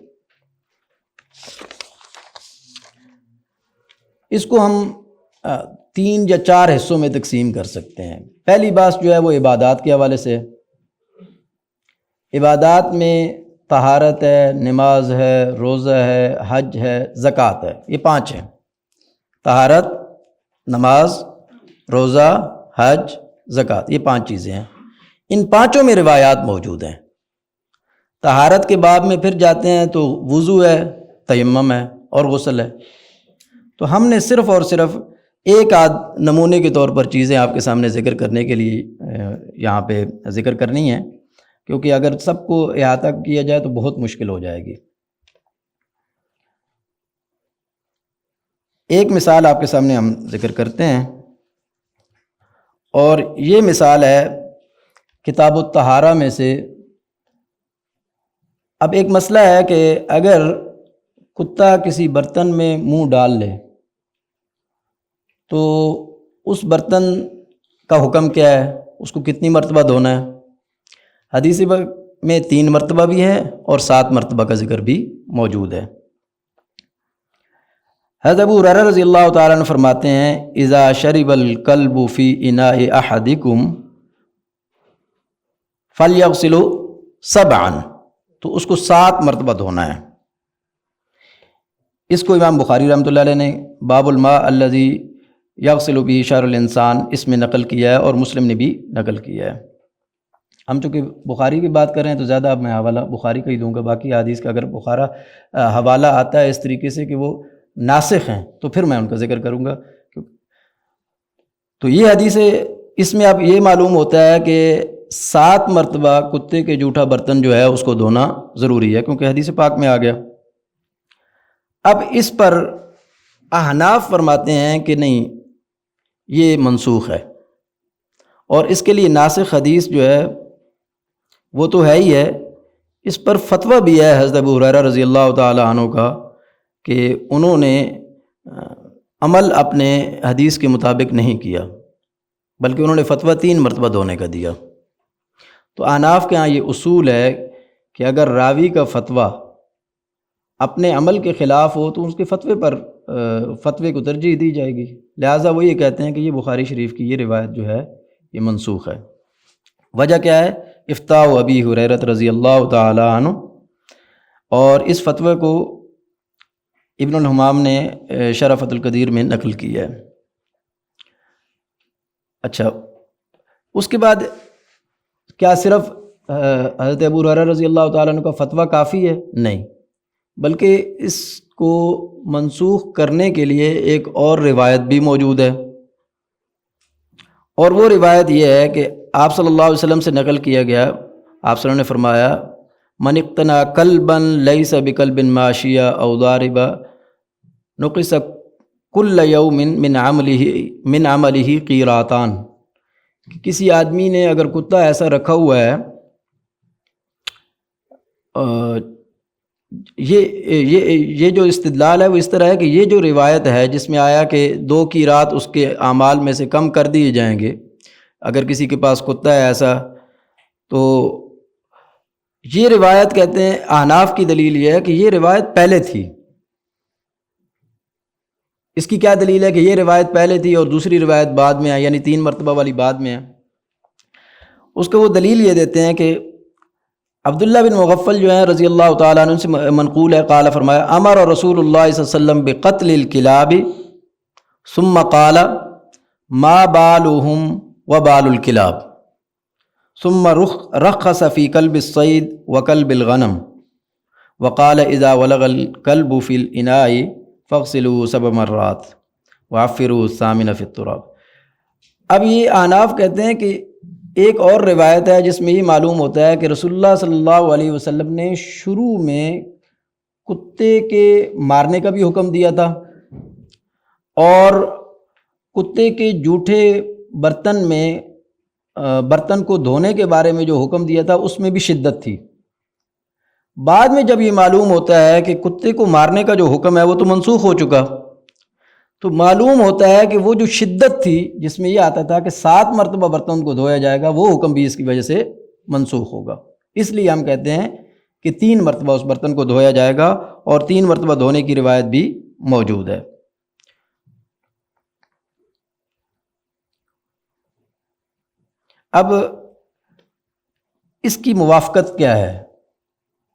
اس کو ہم 3 یا 4 حصوں میں تقسیم کر سکتے ہیں۔ پہلی بات جو ہے وہ عبادات کے حوالے سے۔ عبادات میں طہارت ہے، نماز ہے، روزہ ہے، حج ہے، زکوٰۃ ہے، یہ 5 ہیں۔ طہارت، نماز، روزہ، حج، زکوٰۃ، یہ 5 چیزیں ہیں۔ ان 5 میں روایات موجود ہیں۔ طہارت کے باب میں پھر جاتے ہیں تو وضو ہے، تیمم ہے اور غسل ہے۔ تو ہم نے صرف اور صرف ایک آدھ نمونے کے طور پر چیزیں آپ کے سامنے ذکر کرنے کے لیے یہاں پہ ذکر کرنی ہے، کیونکہ اگر سب کو احاطہ کیا جائے تو بہت مشکل ہو جائے گی۔ ایک مثال آپ کے سامنے ہم ذکر کرتے ہیں، اور یہ مثال ہے کتاب الطہارہ میں سے۔ اب ایک مسئلہ ہے کہ اگر کتا کسی برتن میں منہ ڈال لے تو اس برتن کا حکم کیا ہے، اس کو کتنی مرتبہ دھونا ہے؟ حدیث میں 3 مرتبہ بھی ہے اور 7 مرتبہ کا ذکر بھی موجود ہے۔ حضرت ابو ہریرہ رضی اللہ تعالیٰ عنہ فرماتے ہیں اذا شرب الکلب فی اناء احدکم فلیغسلہ 7، تو اس کو 7 مرتبہ دھونا ہے۔ اس کو امام بخاری رحمۃ اللہ علیہ نے باب الماء الذی یغسل بہ شعر الانسان اس میں نقل کیا ہے، اور مسلم نے بھی نقل کیا ہے۔ ہم چونکہ بخاری کی بات کر رہے ہیں تو زیادہ اب میں حوالہ بخاری کا ہی دوں گا، باقی حدیث کا اگر بخارا حوالہ آتا ہے اس طریقے سے کہ وہ ناسخ ہیں تو پھر میں ان کا ذکر کروں گا۔ تو یہ حدیث اس میں اب یہ معلوم ہوتا ہے کہ 7 مرتبہ کتے کے جوٹھا برتن جو ہے اس کو دھونا ضروری ہے، کیونکہ حدیث پاک میں آ گیا۔ اب اس پر احناف فرماتے ہیں کہ نہیں، یہ منسوخ ہے، اور اس کے لیے ناسخ حدیث جو ہے وہ تو ہے ہی ہے، اس پر فتویٰ بھی ہے حضرت ابو ہریرہ رضی اللہ تعالی عنہ کا کہ انہوں نے عمل اپنے حدیث کے مطابق نہیں کیا، بلکہ انہوں نے فتویٰ 3 مرتبہ دھونے کا دیا۔ تو احناف کے ہاں یہ اصول ہے کہ اگر راوی کا فتویٰ اپنے عمل کے خلاف ہو تو اس کے فتوے کو ترجیح دی جائے گی، لہٰذا وہ یہ کہتے ہیں کہ یہ بخاری شریف کی یہ روایت جو ہے یہ منسوخ ہے۔ وجہ کیا ہے؟ افتاء ابی ہریرہ رضی اللہ تعالی عنہ، اور اس فتوے کو ابن الحمام نے شرح فتح القدیر میں نقل کیا ہے۔ اچھا، اس کے بعد کیا صرف حضرت ابو ہریرہ رضی اللہ تعالیٰ عنہ کا فتویٰ کافی ہے؟ نہیں، بلکہ اس کو منسوخ کرنے کے لیے ایک اور روایت بھی موجود ہے، اور وہ روایت یہ ہے کہ آپ صلی اللہ علیہ وسلم سے نقل کیا گیا، آپ صلی اللہ علیہ وسلم نے فرمایا من اقتنى کلبا لیس بکلب ماشیا او ضاربا نقص کل یوم من عملہ قیراتان۔ کسی آدمی نے اگر کتا ایسا رکھا ہوا ہے، یہ جو استدلال ہے وہ اس طرح ہے کہ یہ جو روایت ہے جس میں آیا کہ 2 کی رات اس کے اعمال میں سے کم کر دیے جائیں گے اگر کسی کے پاس کتا ہے ایسا، تو یہ روایت کہتے ہیں احناف کی دلیل یہ ہے کہ یہ روایت پہلے تھی۔ اس کی کیا دلیل ہے کہ یہ روایت پہلے تھی اور دوسری روایت بعد میں ہے، یعنی 3 مرتبہ والی بعد میں ہے؟ اس کو وہ دلیل یہ دیتے ہیں کہ عبداللہ بن مغفل جو ہیں رضی اللہ تعالیٰ عنہ سے منقول ہے، قال فرمایا امر رسول اللہ صلی اللہ علیہ وسلم بقتل الکلاب ثم قال ما بالهم وبال الکلاب ثم رخص فی کلب الصید وکلب الغنم وقال اذا ولغ الکلب فی الاناء فاغسلوه 7 مرات وعفروا الثامن فی التراب۔ اب یہ احناف کہتے ہیں کہ ایک اور روایت ہے جس میں یہ معلوم ہوتا ہے کہ رسول اللہ صلی اللہ علیہ وسلم نے شروع میں کتے کے مارنے کا بھی حکم دیا تھا، اور کتے کے جوٹھے برتن کو دھونے کے بارے میں جو حکم دیا تھا اس میں بھی شدت تھی۔ بعد میں جب یہ معلوم ہوتا ہے کہ کتے کو مارنے کا جو حکم ہے وہ تو منسوخ ہو چکا، تو معلوم ہوتا ہے کہ وہ جو شدت تھی جس میں یہ آتا تھا کہ 7 مرتبہ برتن کو دھویا جائے گا، وہ حکم بھی اس کی وجہ سے منسوخ ہوگا۔ اس لیے ہم کہتے ہیں کہ 3 مرتبہ اس برتن کو دھویا جائے گا، اور 3 مرتبہ دھونے کی روایت بھی موجود ہے۔ اب اس کی موافقت کیا ہے؟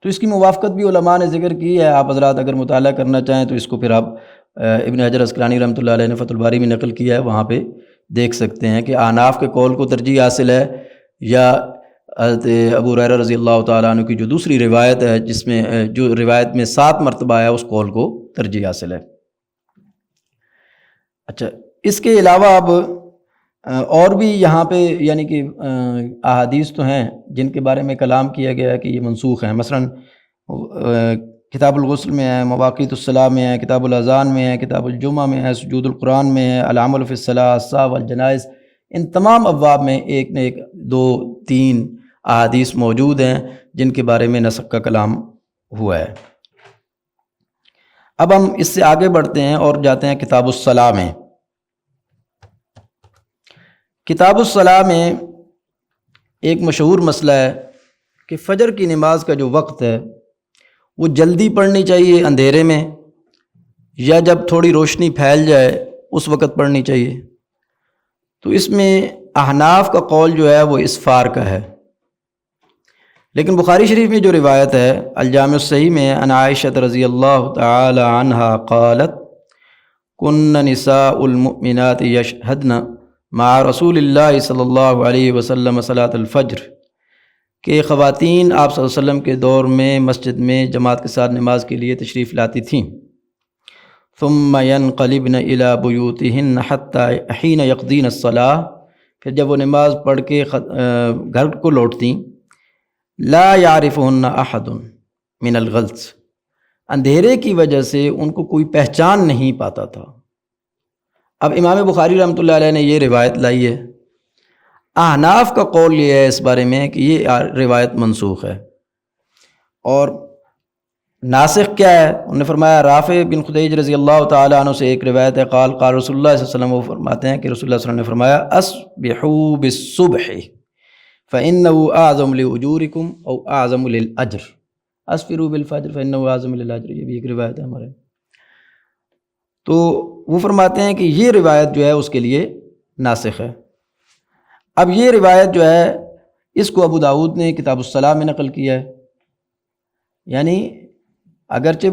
تو اس کی موافقت بھی علماء نے ذکر کی ہے۔ آپ حضرات اگر مطالعہ کرنا چاہیں تو اس کو پھر آپ ابن حجر عسقلانی رحمۃ اللہ علیہ نے فتح الباری میں نقل کیا ہے، وہاں پہ دیکھ سکتے ہیں کہ احناف کے قول کو ترجیح حاصل ہے، یا حضرت ابو ہریرہ رضی اللہ تعالیٰ عنہ کی جو دوسری روایت ہے، جس میں جو روایت میں 7 مرتبہ آیا، اس قول کو ترجیح حاصل ہے۔ اچھا، اس کے علاوہ اب اور بھی یہاں پہ یعنی کہ احادیث تو ہیں جن کے بارے میں کلام کیا گیا ہے کہ یہ منسوخ ہیں۔ مثلا کتاب الغسل میں ہے، مواقیت الصلاۃ میں ہے، کتاب الاذان میں ہے، کتاب الجمعہ میں ہے، سجود القرآن میں ہے، العمل فی الصلاۃ، الصلاۃ والجنائز، ان تمام ابواب میں ایک نہ ایک 2 3 احادیث موجود ہیں جن کے بارے میں نسخ کا کلام ہوا ہے۔ اب ہم اس سے آگے بڑھتے ہیں اور جاتے ہیں کتاب الصلاۃ میں۔ کتاب الصلاۃ میں ایک مشہور مسئلہ ہے کہ فجر کی نماز کا جو وقت ہے وہ جلدی پڑھنی چاہیے اندھیرے میں، یا جب تھوڑی روشنی پھیل جائے اس وقت پڑھنی چاہیے۔ تو اس میں احناف کا قول جو ہے وہ اسفار کا ہے، لیکن بخاری شریف میں جو روایت ہے الجامع الصحیح میں عن عائشہ رضی اللہ تعالی عنہا قالت کن نساء المؤمنات یشہدن مع رسول اللہ صلی اللہ علیہ وسلم صلاۃ الفجر، کہ خواتین آپ صلی اللہ علیہ وسلم کے دور میں مسجد میں جماعت کے ساتھ نماز کے لیے تشریف لاتی تھیں۔ ثم ينقلبن الى بیوتہن حتی حین یقضین الصلاۃ، پھر جب وہ نماز پڑھ کے گھر کو لوٹتیں، لا یعرفہن احد من الغلس، اندھیرے کی وجہ سے ان کو کوئی پہچان نہیں پاتا تھا۔ اب امام بخاری رحمۃ اللہ علیہ نے یہ روایت لائی ہے۔ احناف کا قول یہ ہے اس بارے میں کہ یہ روایت منسوخ ہے، اور ناسخ کیا ہے؟ انہوں نے فرمایا رافع بن خدیج رضی اللہ تعالیٰ عنہ سے ایک روایت ہے، قال قال رسول اللہ صلی اللہ علیہ وسلم، وہ فرماتے ہیں کہ رسول اللہ صلی اللہ علیہ وسلم نے فرمایا اسبحوا بالصبح فإنه اعظم لأجورکم او اعظم للأجر، اسفروا بالفجر فإنه اعظم للأجر، یہ بھی ایک روایت ہے ہمارے۔ تو وہ فرماتے ہیں کہ یہ روایت جو ہے اس کے لیے ناسخ ہے۔ اب یہ روایت جو ہے اس کو ابو داؤد نے کتاب الصلاۃ میں نقل کیا ہے، یعنی اگرچہ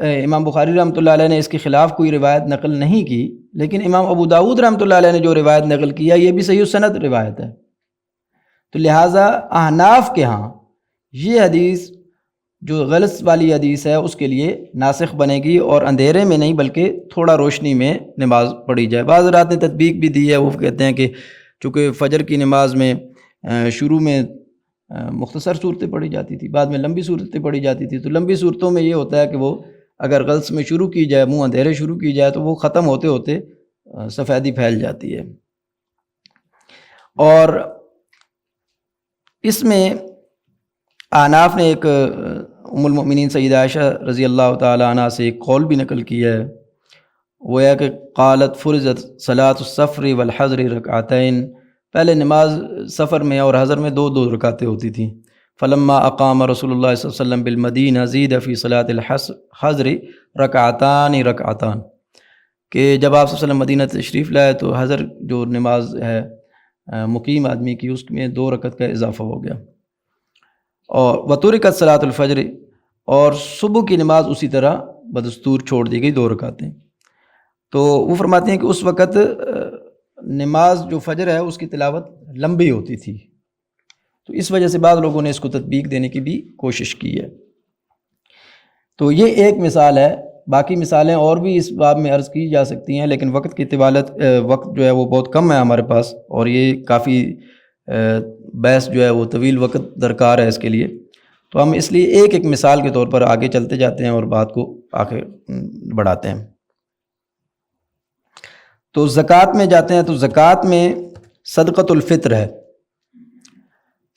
امام بخاری رحمۃ اللہ علیہ نے اس کے خلاف کوئی روایت نقل نہیں کی، لیکن امام ابو داؤد رحمۃ اللہ علیہ نے جو روایت نقل کیا یہ بھی صحیح السند روایت ہے۔ تو لہٰذا احناف کے ہاں یہ حدیث جو غلط والی حدیث ہے اس کے لیے ناسخ بنے گی، اور اندھیرے میں نہیں بلکہ تھوڑا روشنی میں نماز پڑھی جائے۔ بعض حضرات نے تطبیق بھی دی ہے، وہ کہتے ہیں کہ چونکہ فجر کی نماز میں شروع میں مختصر صورتیں پڑھی جاتی تھی، بعد میں لمبی صورتیں پڑھی جاتی تھی، تو لمبی صورتوں میں یہ ہوتا ہے کہ وہ اگر غلط میں شروع کی جائے، منہ اندھیرے شروع کی جائے، تو وہ ختم ہوتے ہوتے سفیدی پھیل جاتی ہے۔ اور اس میں احناف نے ایک ام المؤمنین سیدہ عائشہ رضی اللہ تعالی عنہ سے ایک قول بھی نقل کیا ہے، وہ ہے کہ قالت فرضت صلاۃ السفر والحضر رکعتین، پہلے نماز سفر میں اور حضر میں 2 رکعتیں ہوتی تھیں۔ فلما اقام رسول اللہ صلی اللہ علیہ وسلم بالمدینہ زید فی صلاۃ الحضر رکعتان، کہ جب آپ صلی اللہ علیہ وسلم مدینہ تشریف لائے تو حضر جو نماز ہے مقیم آدمی کی، اس میں 2 رکعت کا اضافہ ہو گیا۔ اور وترکت صلاۃ الفجر، اور صبح کی نماز اسی طرح بدستور چھوڑ دی گئی 2 رکعتیں۔ تو وہ فرماتے ہیں کہ اس وقت نماز جو فجر ہے اس کی تلاوت لمبی ہوتی تھی، تو اس وجہ سے بعض لوگوں نے اس کو تطبیق دینے کی بھی کوشش کی ہے۔ تو یہ ایک مثال ہے، باقی مثالیں اور بھی اس باب میں عرض کی جا سکتی ہیں، لیکن وقت کی وقت جو ہے وہ بہت کم ہے ہمارے پاس، اور یہ کافی بحث جو ہے وہ طویل وقت درکار ہے اس کے لیے، تو ہم اس لیے ایک مثال کے طور پر آگے چلتے جاتے ہیں اور بات کو آگے بڑھاتے ہیں۔ تو زکوٰۃ میں جاتے ہیں، تو زکوٰۃ میں صدقۃ الفطر ہے۔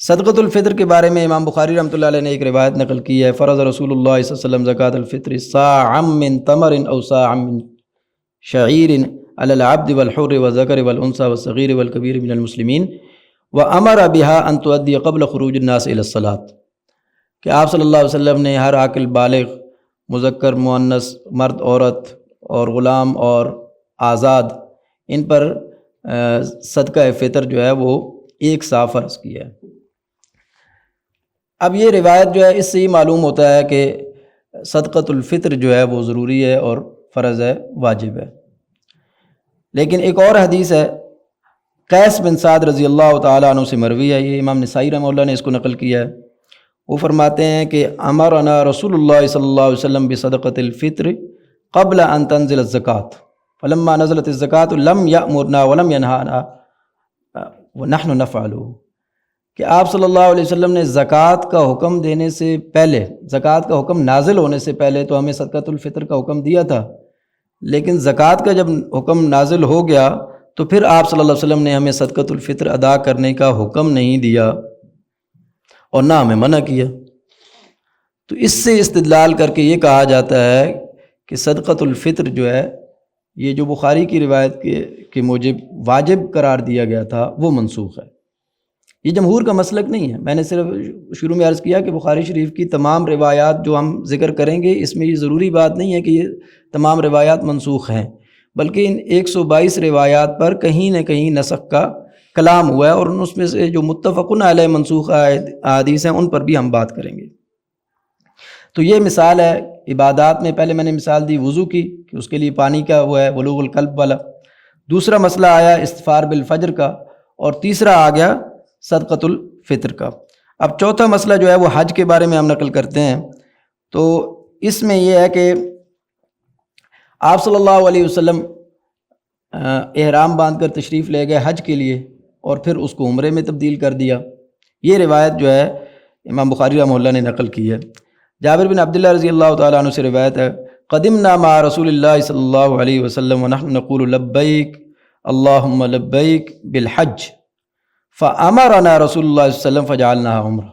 صدقۃ الفطر کے بارے میں امام بخاری رحمۃ اللہ علیہ نے ایک روایت نقل کی ہے، فرض رسول اللہ صلی اللہ علیہ وسلم زکوٰۃ الفطر صاعا من تمر او صاعا من شعیر علی العبد والحر والذکر والانثى والصغیر والکبیر من المسلمین وَأَمَرَ بِهَا أَن تُؤَدِّيَ قَبْلَ خُرُوجِ النَّاسِ إِلَى الصَّلَاةِ، کہ آپ صلی اللہ علیہ وسلم نے ہر عاقل بالغ، مذکر مؤنث، مرد عورت اور غلام اور آزاد، ان پر صدقہ فطر جو ہے وہ ایک سا فرض کیا ہے۔ اب یہ روایت جو ہے اس سے ہی معلوم ہوتا ہے کہ صدقۃ الفطر جو ہے وہ ضروری ہے اور فرض ہے، واجب ہے۔ لیکن ایک اور حدیث ہے قیس بن سعد رضی اللہ تعالیٰ عنہ سے مروی ہے، یہ امام نسائی رحمہ اللہ نے اس کو نقل کیا ہے۔ وہ فرماتے ہیں کہ امرنا رسول اللہ صلی اللہ علیہ وسلم بصدقۃ الفطر قبل ان تنزل الزکوٰۃ فلما نزلت الزکوٰۃ لم یأمرنا ولم ینہانا ونحن نفعلہ، کہ آپ صلی اللہ علیہ وسلم نے زکوٰۃ کا حکم دینے سے پہلے، زکوٰۃ کا حکم نازل ہونے سے پہلے تو ہمیں صدقۃ الفطر کا حکم دیا تھا، لیکن زکوٰۃ کا جب حکم نازل ہو گیا تو پھر آپ صلی اللہ علیہ وسلم نے ہمیں صدقۃ الفطر ادا کرنے کا حکم نہیں دیا اور نہ ہمیں منع کیا۔ تو اس سے استدلال کر کے یہ کہا جاتا ہے کہ صدقۃ الفطر جو ہے یہ جو بخاری کی روایت کے موجب واجب قرار دیا گیا تھا وہ منسوخ ہے۔ یہ جمہور کا مسلک نہیں ہے، میں نے صرف شروع میں عرض کیا کہ بخاری شریف کی تمام روایات جو ہم ذکر کریں گے اس میں یہ ضروری بات نہیں ہے کہ یہ تمام روایات منسوخ ہیں، بلکہ ان 122 روایات پر کہیں نہ کہیں نسخ کا کلام ہوا ہے، اور اس میں سے جو متفقن علیہ منسوخ احادیث ہیں ان پر بھی ہم بات کریں گے۔ تو یہ مثال ہے عبادات میں، پہلے میں نے مثال دی وضو کی کہ اس کے لیے پانی کا وہ ہے ولوغ القلب والا، دوسرا مسئلہ آیا استغفار بالفجر کا، اور تیسرا آ گیا صدقۃ الفطر کا۔ اب چوتھا مسئلہ جو ہے وہ حج کے بارے میں ہم نقل کرتے ہیں۔ تو اس میں یہ ہے کہ آپ صلی اللہ علیہ وسلم احرام باندھ کر تشریف لے گئے حج کے لیے اور پھر اس کو عمرے میں تبدیل کر دیا۔ یہ روایت جو ہے امام بخاری رحمہ اللہ نے نقل کی ہے۔ جابر بن عبداللہ رضی اللہ تعالیٰ عنہ سے روایت ہے قدمنا مع رسول اللہ صلی اللہ علیہ وسلم ونحن نقول لبیک اللہم لبیک بالحج فامرنا رسول اللہ صلی اللہ علیہ وسلم فجعلناها عمرہ۔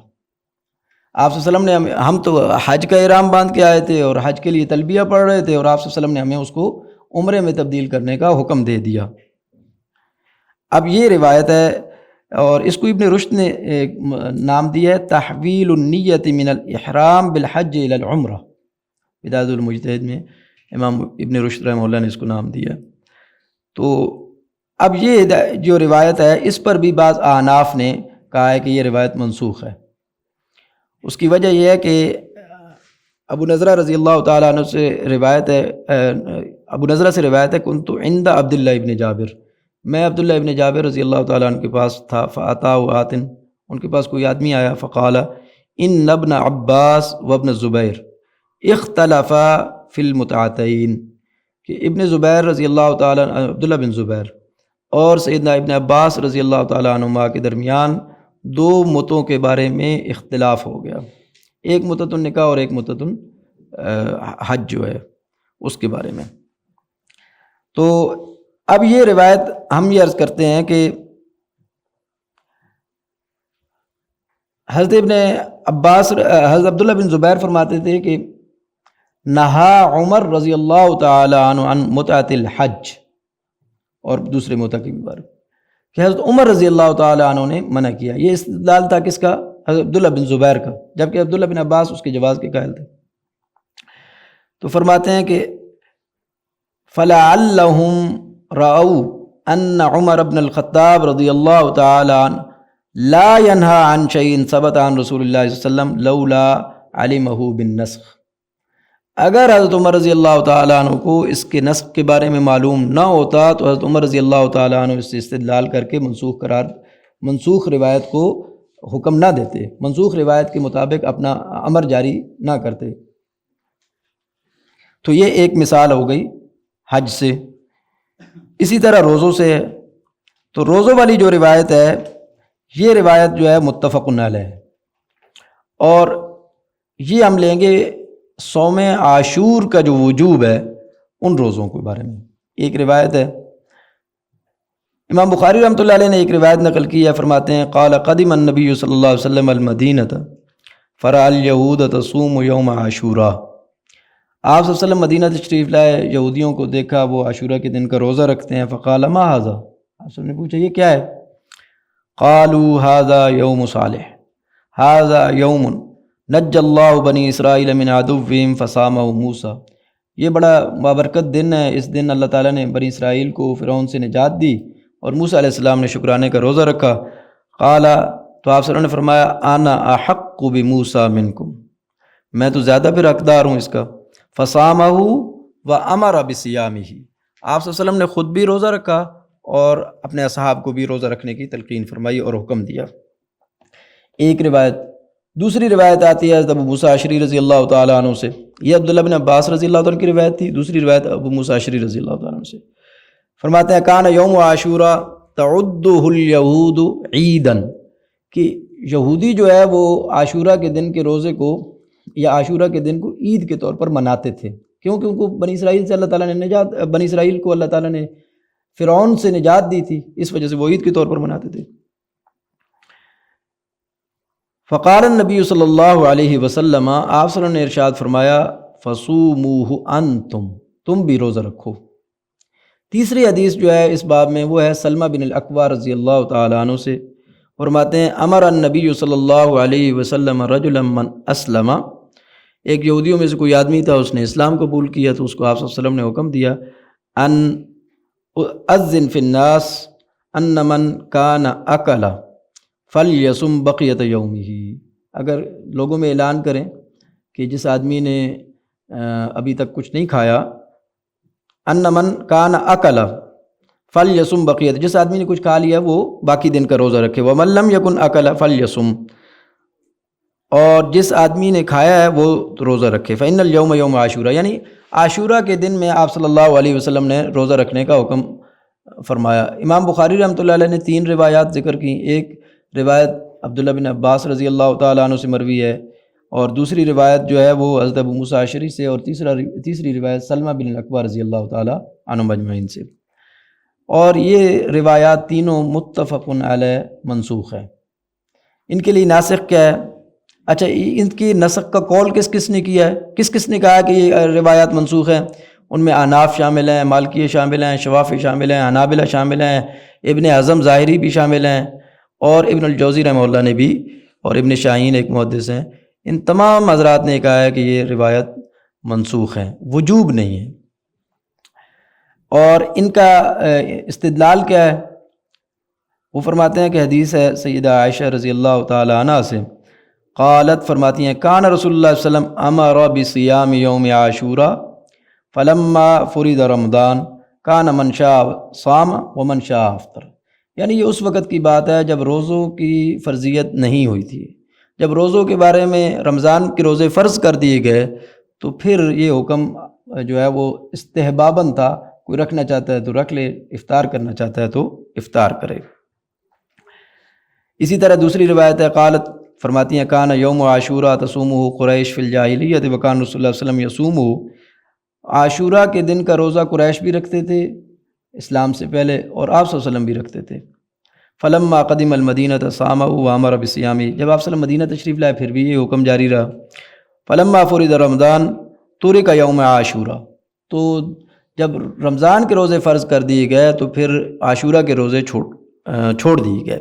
آپ صلی اللہ علیہ وسلم نے ہم تو حج کا احرام باندھ کے آئے تھے اور حج کے لیے تلبیہ پڑھ رہے تھے، اور آپ صلی اللہ علیہ وسلم نے ہمیں اس کو عمرے میں تبدیل کرنے کا حکم دے دیا۔ اب یہ روایت ہے اور اس کو ابن رشد نے نام دیا ہے تحویل النیت من الاحرام بالحج الى العمرہ، بدایۃ المجتہد میں امام ابن رشد رحمہ اللہ نے اس کو نام دیا۔ تو اب یہ جو روایت ہے اس پر بھی بعض احناف نے کہا ہے کہ یہ روایت منسوخ ہے۔ اس کی وجہ یہ ہے کہ ابو نضرہ رضی اللہ تعالیٰ عنہ سے روایت ہے، ابو نضرہ سے روایت ہے کنت عند عبداللہ ابن جابر، میں عبداللہ ابن جابر رضی اللہ تعالیٰ عنہ کے پاس تھا، فاتاہ آتن، ان کے پاس کوئی آدمی آیا، فقال ان ابن عباس وابن الزبیر اختلفا فی المتعتین، کہ ابن زبیر رضی اللہ تعالیٰ عبداللہ بن زبیر اور سیدنا ابن عباس رضی اللہ تعالیٰ عنہما کے درمیان دو متوں کے بارے میں اختلاف ہو گیا، ایک متۃ النکاح اور ایک متۃ حج جو ہے اس کے بارے میں۔ تو اب یہ روایت ہم یہ عرض کرتے ہیں کہ حضرت ابن عباس حضرت عبداللہ بن زبیر فرماتے تھے کہ نہا عمر رضی اللہ تعالیٰ عنہ عن متعۃ الحج، اور دوسرے متع کے بارے کہ حضرت عمر رضی اللہ تعالیٰ عنہ نے منع کیا۔ یہ استدلال تھا کس کا؟ حضرت عبداللہ بن زبیر کا، جبکہ عبداللہ بن عباس اس کے جواز کے قائل تھے۔ تو فرماتے ہیں کہ فَلَعَلَّهُمْ رَأَوْا أَنَّ عُمَرَ بْنَ الْخَطَّابِ رضی اللہ تعالیٰ عنہ لا ينهى عن شيء ثبت عن رسول اللہ صلی اللہ علیہ وسلم لولا علمه بالنسخ، اگر حضرت عمر رضی اللہ تعالیٰ عنہ کو اس کے نسخ کے بارے میں معلوم نہ ہوتا تو حضرت عمر رضی اللہ تعالیٰ عنہ اس سے استدلال کر کے منسوخ روایت کو حکم نہ دیتے، منسوخ روایت کے مطابق اپنا امر جاری نہ کرتے۔ تو یہ ایک مثال ہو گئی حج سے۔ اسی طرح روزوں سے ہے، تو روزوں والی جو روایت ہے یہ روایت جو ہے متفق علیہ ہے، اور یہ ہم لیں گے صوم عاشور کا جو وجوب ہے ان روزوں کے بارے میں۔ ایک روایت ہے امام بخاری رحمۃ اللہ علیہ نے ایک روایت نقل کی ہے، فرماتے ہیں قال قدم النبی صلی اللہ علیہ وسلم المدینہ فرأى اليہود تصوم یوم عاشوراء، آپ صلی اللہ علیہ وسلم مدینہ تشریف لائے، یہودیوں کو دیکھا وہ عاشورہ کے دن کا روزہ رکھتے ہیں، فقال ما ھذا، آپ نے پوچھا یہ کیا ہے؟ قالوا هذا یوم صالح هذا یوم نجى اللہ بنی اسرائیل من عدوهم فصامہ موسیٰ، یہ بڑا بابرکت دن ہے، اس دن اللہ تعالیٰ نے بنی اسرائیل کو فرعون سے نجات دی اور موسیٰ علیہ السلام نے شکرانے کا روزہ رکھا۔ قال، تو آپ صلی اللہ علیہ وسلم نے فرمایا انا احق بموسیٰ منکم، میں تو زیادہ پھر حقدار ہوں اس کا۔ فصامہ وامر بصیامہ، آپ صلی اللہ علیہ وسلم نے خود بھی روزہ رکھا اور اپنے اصحاب کو بھی روزہ رکھنے کی تلقین فرمائی اور حکم دیا۔ ایک روایت۔ دوسری روایت آتی ہے حضرت ابو موسیٰ اشعری رضی اللہ تعالیٰ عنہ سے، یہ عبداللہ بن عباس رضی اللہ عنہ کی روایت تھی۔ دوسری روایت ابو موسیٰ اشعری رضی اللہ تعالیٰ عنہ سے، فرماتے ہیں کان یوم عاشوراء تعدہ الیہود عیدا، کہ یہودی جو ہے وہ عاشورہ کے دن کے روزے کو یا عاشورہ کے دن کو عید کے طور پر مناتے تھے، کیونکہ ان کو بنی اسرائیل سے اللہ تعالیٰ نے بنی اسرائیل کو اللہ تعالیٰ نے فرعون سے نجات دی تھی، اس وجہ سے وہ عید کے طور پر مناتے تھے۔ فقال النبی صلی اللہ علیہ وسلم، آپ صلی اللہ علیہ وسلم نے ارشاد فرمایا فصوموہ انتم، تم بھی روزہ رکھو۔ تیسری حدیث جو ہے اس باب میں وہ ہے سلمہ بن الاکوع رضی اللہ تعالیٰ عنہ سے، فرماتے ہیں امر النبی صلی اللہ علیہ وسلم رجلا من اسلم، ایک یہودیوں میں سے کوئی آدمی تھا، اس نے اسلام قبول کیا تو اس کو آپ صلی اللہ علیہ وسلم نے حکم دیا ان اذن فی الناس ان من کان اکل فلیصم بقیت یومہ، اگر لوگوں میں اعلان کریں کہ جس آدمی نے ابھی تک کچھ نہیں کھایا، ان من کان اکل فلیصم بقیت، جس آدمی نے کچھ کھا لیا وہ باقی دن کا روزہ رکھے، ومن لم یکن اکل فلیصم، اور جس آدمی نے کھایا ہے وہ روزہ رکھے، فإن اليوم یوم عاشورہ، یعنی عاشورہ کے دن میں آپ صلی اللہ علیہ وسلم نے روزہ رکھنے کا حکم فرمایا۔ امام بخاری رحمۃ اللہ علیہ نے 3 روایات ذکر کی، ایک روایت عبداللہ بن عباس رضی اللہ تعالیٰ عنہ سے مروی ہے، اور دوسری روایت جو ہے وہ حضرت ابو موسیٰ اشعری سے، اور تیسری روایت سلمہ بن الاکوع رضی اللہ تعالیٰ عنہ اجمعین سے، اور یہ روایات تینوں متفق علیہ منسوخ ہیں۔ ان کے لیے ناسخ کیا ہے؟ اچھا، ان کی نسخ کا قول کس کس نے کیا ہے؟ کس کس نے کہا کہ یہ روایات منسوخ ہیں؟ ان میں احناف شامل ہیں، مالکیہ شامل ہیں، شوافی شامل ہیں، حنابلہ شامل ہیں، ابن اعظم ظاہری بھی شامل ہیں، اور ابن الجوزی رحمہ اللہ نے بھی، اور ابن شاہین ایک محدث ہیں، ان تمام حضرات نے کہا ہے کہ یہ روایت منسوخ ہیں، وجوب نہیں ہے۔ اور ان کا استدلال کیا ہے؟ وہ فرماتے ہیں کہ حدیث ہے سیدہ عائشہ رضی اللہ تعالی عنہ سے، قالت فرماتی ہیں کان رسول اللہ صلی اللہ علیہ وسلم امر بصیام یوم عاشوراء فلما فرض رمضان کان من شاء صام ومن شاء افطر، یعنی یہ اس وقت کی بات ہے جب روزوں کی فرضیت نہیں ہوئی تھی، جب روزوں کے بارے میں رمضان کے روزے فرض کر دیے گئے تو پھر یہ حکم جو ہے وہ استحباباً تھا، کوئی رکھنا چاہتا ہے تو رکھ لے، افطار کرنا چاہتا ہے تو افطار کرے۔ اسی طرح دوسری روایت ہے، قالت فرماتی ہیں کان یوم عاشوراء تصومہ قریش فی الجاہلیت وکان رسول اللہ صلی اللہ علیہ وسلم یصومہ، عاشوراء کے دن کا روزہ قریش بھی رکھتے تھے اسلام سے پہلے، اور آپ صلی اللہ علیہ وسلم بھی رکھتے تھے۔ فلما قدم المدینہ صامہ وامر بصیامہ، جب آپ صلی اللہ علیہ وسلم مدینہ تشریف لائے پھر بھی یہ حکم جاری رہا۔ فلما فرض رمضان ترک یوم عاشوراء، تو جب رمضان کے روزے فرض کر دیے گئے تو پھر عاشوراء کے روزے چھوڑ دیے گئے۔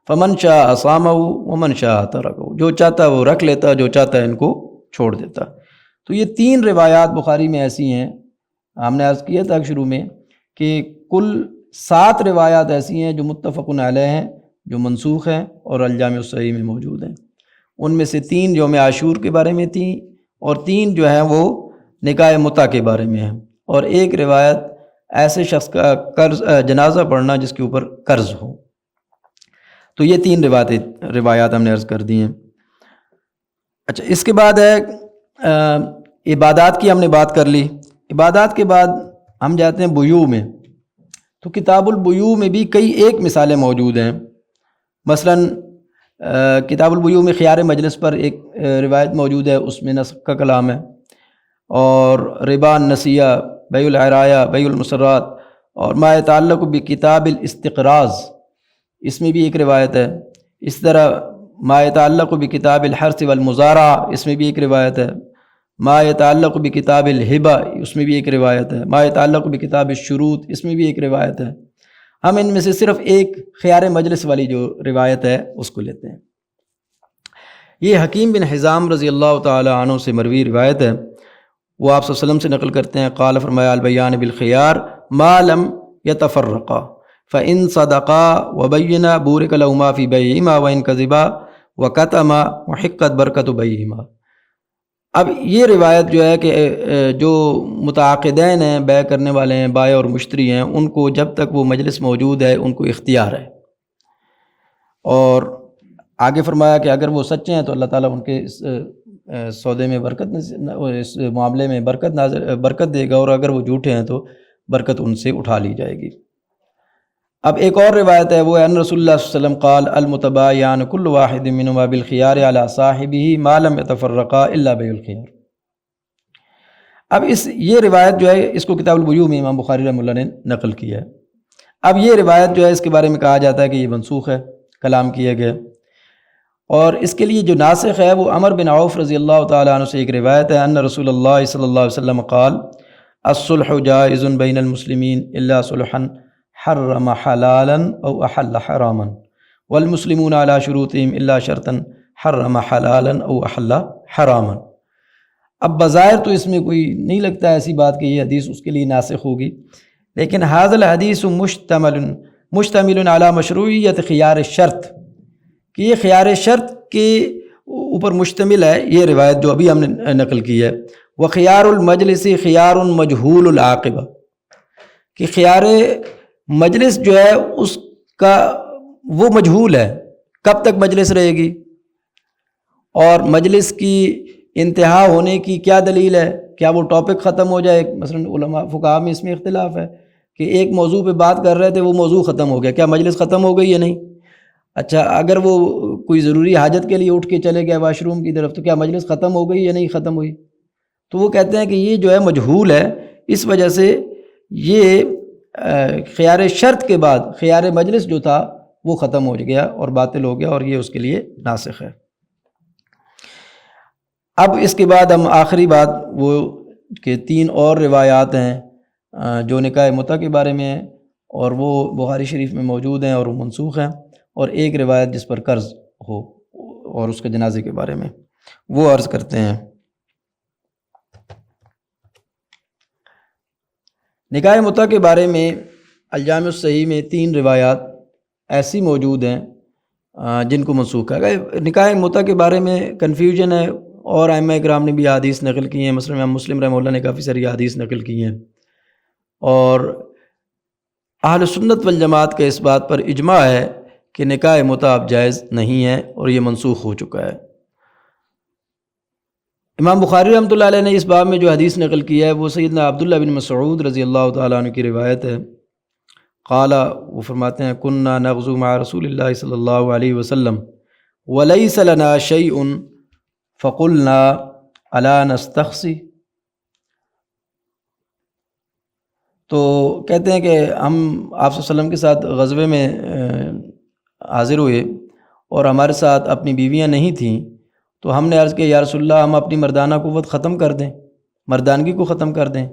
فمن شاء صامہ ومن شاء ترکہ، جو چاہتا وہ رکھ لیتا، جو چاہتا ہے ان کو چھوڑ دیتا۔ تو یہ 3 روایات بخاری میں ایسی ہیں، ہم نے عرض کیا تھا شروع میں کہ کل 7 روایات ایسی ہیں جو متفق علیہ ہیں، جو منسوخ ہیں اور الجامع الصحیح میں موجود ہیں۔ ان میں سے 3 یوم عاشور کے بارے میں تھیں، اور 3 جو ہیں وہ نکاح متع کے بارے میں ہیں، اور ایک روایت ایسے شخص کا قرض جنازہ پڑھنا جس کے اوپر قرض ہو۔ تو یہ 3 روایات ہم نے عرض کر دی ہیں۔ اچھا، اس کے بعد ہے عبادات کی ہم نے بات کر لی۔ عبادات کے بعد ہم جاتے ہیں بیوع میں، تو کتاب البیوع میں بھی کئی ایک مثالیں موجود ہیں۔ مثلا کتاب البیوع میں خیار مجلس پر ایک روایت موجود ہے، اس میں نسخ کا کلام ہے، اور ربا النسیہ، بیع العرایہ، بیع المسرات، اور ما يتعلق بکتاب الاستقراض، اس میں بھی ایک روایت ہے۔ اس طرح ما يتعلق بکتاب الحرث والمزارعہ، اس میں بھی ایک روایت ہے۔ ما يتعلق بکتاب الہبہ، اس میں بھی ایک روایت ہے۔ ما يتعلق بکتاب الشروط، اس میں بھی ایک روایت ہے۔ ہم ان میں سے صرف ایک خیار مجلس والی جو روایت ہے اس کو لیتے ہیں۔ یہ حکیم بن حزام رضی اللہ تعالی عنہ سے مروی روایت ہے، وہ آپ صلی اللہ علیہ وسلم سے نقل کرتے ہیں، قال فرمایا البیان بالخیار ما لم یتفرقا فإن صدقا وبینا بورک لہما فی بیعہما وإن کذبا وکتما وحقت برکت بیعہما۔ اب یہ روایت جو ہے کہ جو متعاقدین ہیں، بیع کرنے والے ہیں، بائع اور مشتری ہیں، ان کو جب تک وہ مجلس موجود ہے ان کو اختیار ہے، اور آگے فرمایا کہ اگر وہ سچے ہیں تو اللہ تعالیٰ ان کے اس سودے میں برکت، اس معاملے میں برکت دے گا، اور اگر وہ جھوٹے ہیں تو برکت ان سے اٹھا لی جائے گی۔ اب ایک اور روایت ہے، وہ ہے ان رسول اللہ صلی اللہ علیہ وسلم قال المتبايعان كل واحد منهما بالخيار على صاحبه ما لم يتفرقا الا بيع الخيار۔ اب یہ روایت جو ہے اس کو کتاب البیوع میں امام بخاری رحمہ اللہ نے نقل کیا ہے۔ اب یہ روایت جو ہے اس کے بارے میں کہا جاتا ہے کہ یہ منسوخ ہے، کلام کیا گیا، اور اس کے لیے جو ناسخ ہے وہ عمر بن عوف رضی اللہ تعالیٰ عنہ سے ایک روایت ہے ان رسول اللہ صلی اللہ علیہ وسلم قال الصلح جائز بین المسلمین الا صلحا حرم حلالا او احل حراما والمسلمون علی شروطهم الا شرطا حرم حلالا او احل حراما۔ اب بظاہر تو اس میں کوئی نہیں لگتا ایسی بات کہ یہ حدیث اس کے لیے ناسخ ہوگی، لیکن ھذا الحدیث مشتمل علی مشروعیت خیار الشرط، کہ یہ خیار شرط کے اوپر مشتمل ہے یہ روایت جو ابھی ہم نے نقل کی ہے۔ وخیار المجلس خیار مجہول العاقبہ، کہ خیار مجلس جو ہے اس کا وہ مجہول ہے، کب تک مجلس رہے گی اور مجلس کی انتہا ہونے کی کیا دلیل ہے، کیا وہ ٹاپک ختم ہو جائے؟ مثلا علماء فقہاء میں اس میں اختلاف ہے کہ ایک موضوع پہ بات کر رہے تھے، وہ موضوع ختم ہو گیا، کیا مجلس ختم ہو گئی یا نہیں؟ اچھا، اگر وہ کوئی ضروری حاجت کے لیے اٹھ کے چلے گیا واش روم کی طرف، تو کیا مجلس ختم ہو گئی یا نہیں ختم ہوئی؟ تو وہ کہتے ہیں کہ یہ جو ہے مجہول ہے، اس وجہ سے یہ خیار شرط کے بعد خیار مجلس جو تھا وہ ختم ہو گیا اور باطل ہو گیا، اور یہ اس کے لیے ناسخ ہے۔ اب اس کے بعد ہم آخری بات وہ کہ 3 اور روایات ہیں جو نکاح متع کے بارے میں ہیں، اور وہ بخاری شریف میں موجود ہیں اور وہ منسوخ ہیں، اور ایک روایت جس پر قرض ہو اور اس کے جنازے کے بارے میں، وہ عرض کرتے ہیں۔ نکاح متع کے بارے میں الجامع الصحیح میں 3 روایات ایسی موجود ہیں جن کو منسوخ ہے۔ نکاح متع کے بارے میں کنفیوژن ہے، اور ائمہ کرام نے بھی حدیث نقل کی ہیں، مثلا امام مسلم رحمہ اللہ نے کافی ساری حدیث نقل کی ہیں، اور اہل سنت والجماعت کا اس بات پر اجماع ہے کہ نکاح متع اب جائز نہیں ہے اور یہ منسوخ ہو چکا ہے۔ امام بخاری رحمۃ اللہ علیہ نے اس باب میں جو حدیث نقل کی ہے وہ سیدنا عبداللہ بن مسعود رضی اللہ تعالیٰ عنہ کی روایت ہے۔ قال، وہ فرماتے ہیں كنا نغزو مع رسول اللہ صلی اللہ علیہ وسلم وليس لنا شيء فقلنا الا نستخسی۔ تو کہتے ہیں کہ ہم آپ صلی اللہ علیہ وسلم کے ساتھ غزوے میں حاضر ہوئے اور ہمارے ساتھ اپنی بیویاں نہیں تھیں، تو ہم نے عرض کیا یا رسول اللہ ہم اپنی مردانہ قوت ختم کر دیں، مردانگی کو ختم کر دیں۔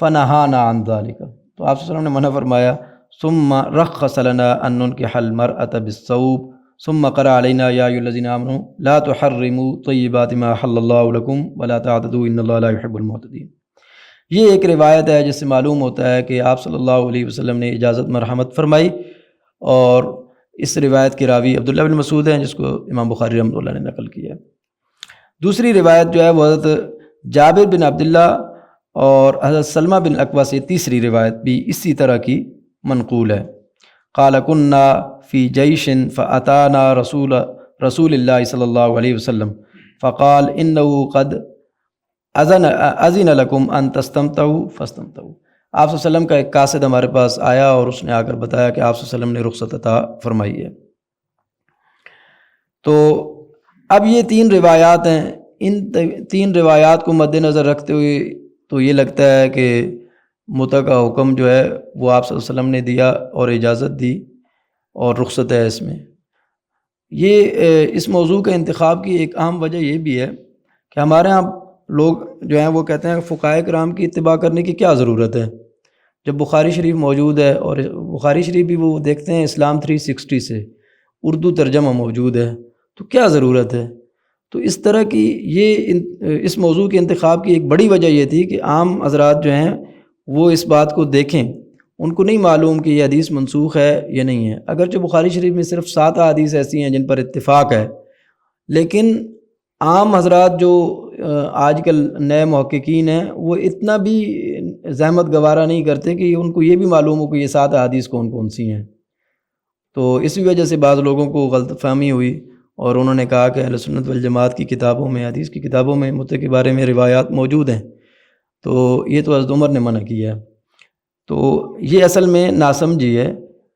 فنہانا عن ذلک، تو آپ صلی اللہ علیہ وسلم نے منع فرمایا۔ ثم رخص لنا ان ننكح المرأة بالثوب ثم قرأ علينا يا أيها الذين آمنوا لا تحرموا طيبات ما أحل الله لكم ولا تعتدوا إن الله لا يحب المعتدين۔ یہ ایک روایت ہے جس سے معلوم ہوتا ہے کہ آپ صلی اللہ علیہ وسلم نے اجازت مرحمت فرمائی، اور اس روایت کے راوی عبداللہ بن مسعود ہیں جس کو امام بخاری رحمۃ اللہ نے نقل کیا ہے۔ دوسری روایت جو ہے وہ حضرت جابر بن عبداللہ اور حضرت سلمہ بن اکوع سے تیسری روایت بھی اسی طرح کی منقول ہے۔ قال كنا في جيش فأتانا رسول الله صلی اللہ علیہ وسلم فقال انه قد اذن لكم ان تستمتعوا فاستمتعوا۔ آپ صلی اللہ علیہ وسلم کا ایک قاصد ہمارے پاس آیا اور اس نے آ کر بتایا کہ آپ صلی اللہ علیہ وسلم نے رخصت عطا فرمائی ہے۔ تو اب یہ 3 روایات ہیں، ان 3 روایات کو مد نظر رکھتے ہوئے تو یہ لگتا ہے کہ متع کا حکم جو ہے وہ آپ صلی اللہ علیہ وسلم نے دیا اور اجازت دی اور رخصت ہے اس میں۔ یہ اس موضوع کا انتخاب کی ایک اہم وجہ یہ بھی ہے کہ ہمارے ہاں لوگ جو ہیں وہ کہتے ہیں فقہاء کرام کی اتباع کرنے کی کیا ضرورت ہے، جب بخاری شریف موجود ہے اور بخاری شریف بھی وہ دیکھتے ہیں اسلام 360 سے اردو ترجمہ موجود ہے، تو کیا ضرورت ہے؟ تو اس طرح کی اس موضوع کے انتخاب کی ایک بڑی وجہ یہ تھی کہ عام حضرات جو ہیں وہ اس بات کو دیکھیں، ان کو نہیں معلوم کہ یہ حدیث منسوخ ہے یا نہیں ہے۔ اگرچہ بخاری شریف میں صرف 7 احادیث ایسی ہیں جن پر اتفاق ہے، لیکن عام حضرات جو آج کل نئے محققین ہیں وہ اتنا بھی زحمت گوارہ نہیں کرتے کہ ان کو یہ بھی معلوم ہو کہ یہ 7 احادیث کون کون سی ہیں۔ تو اسی وجہ سے بعض لوگوں کو غلط فہمی ہوئی اور انہوں نے کہا کہ اہل سنت والجماعت کی کتابوں میں، حدیث کی کتابوں میں متع کے بارے میں روایات موجود ہیں، تو یہ تو حضرت عمر نے منع کیا ہے۔ تو یہ اصل میں ناسمجھی ہے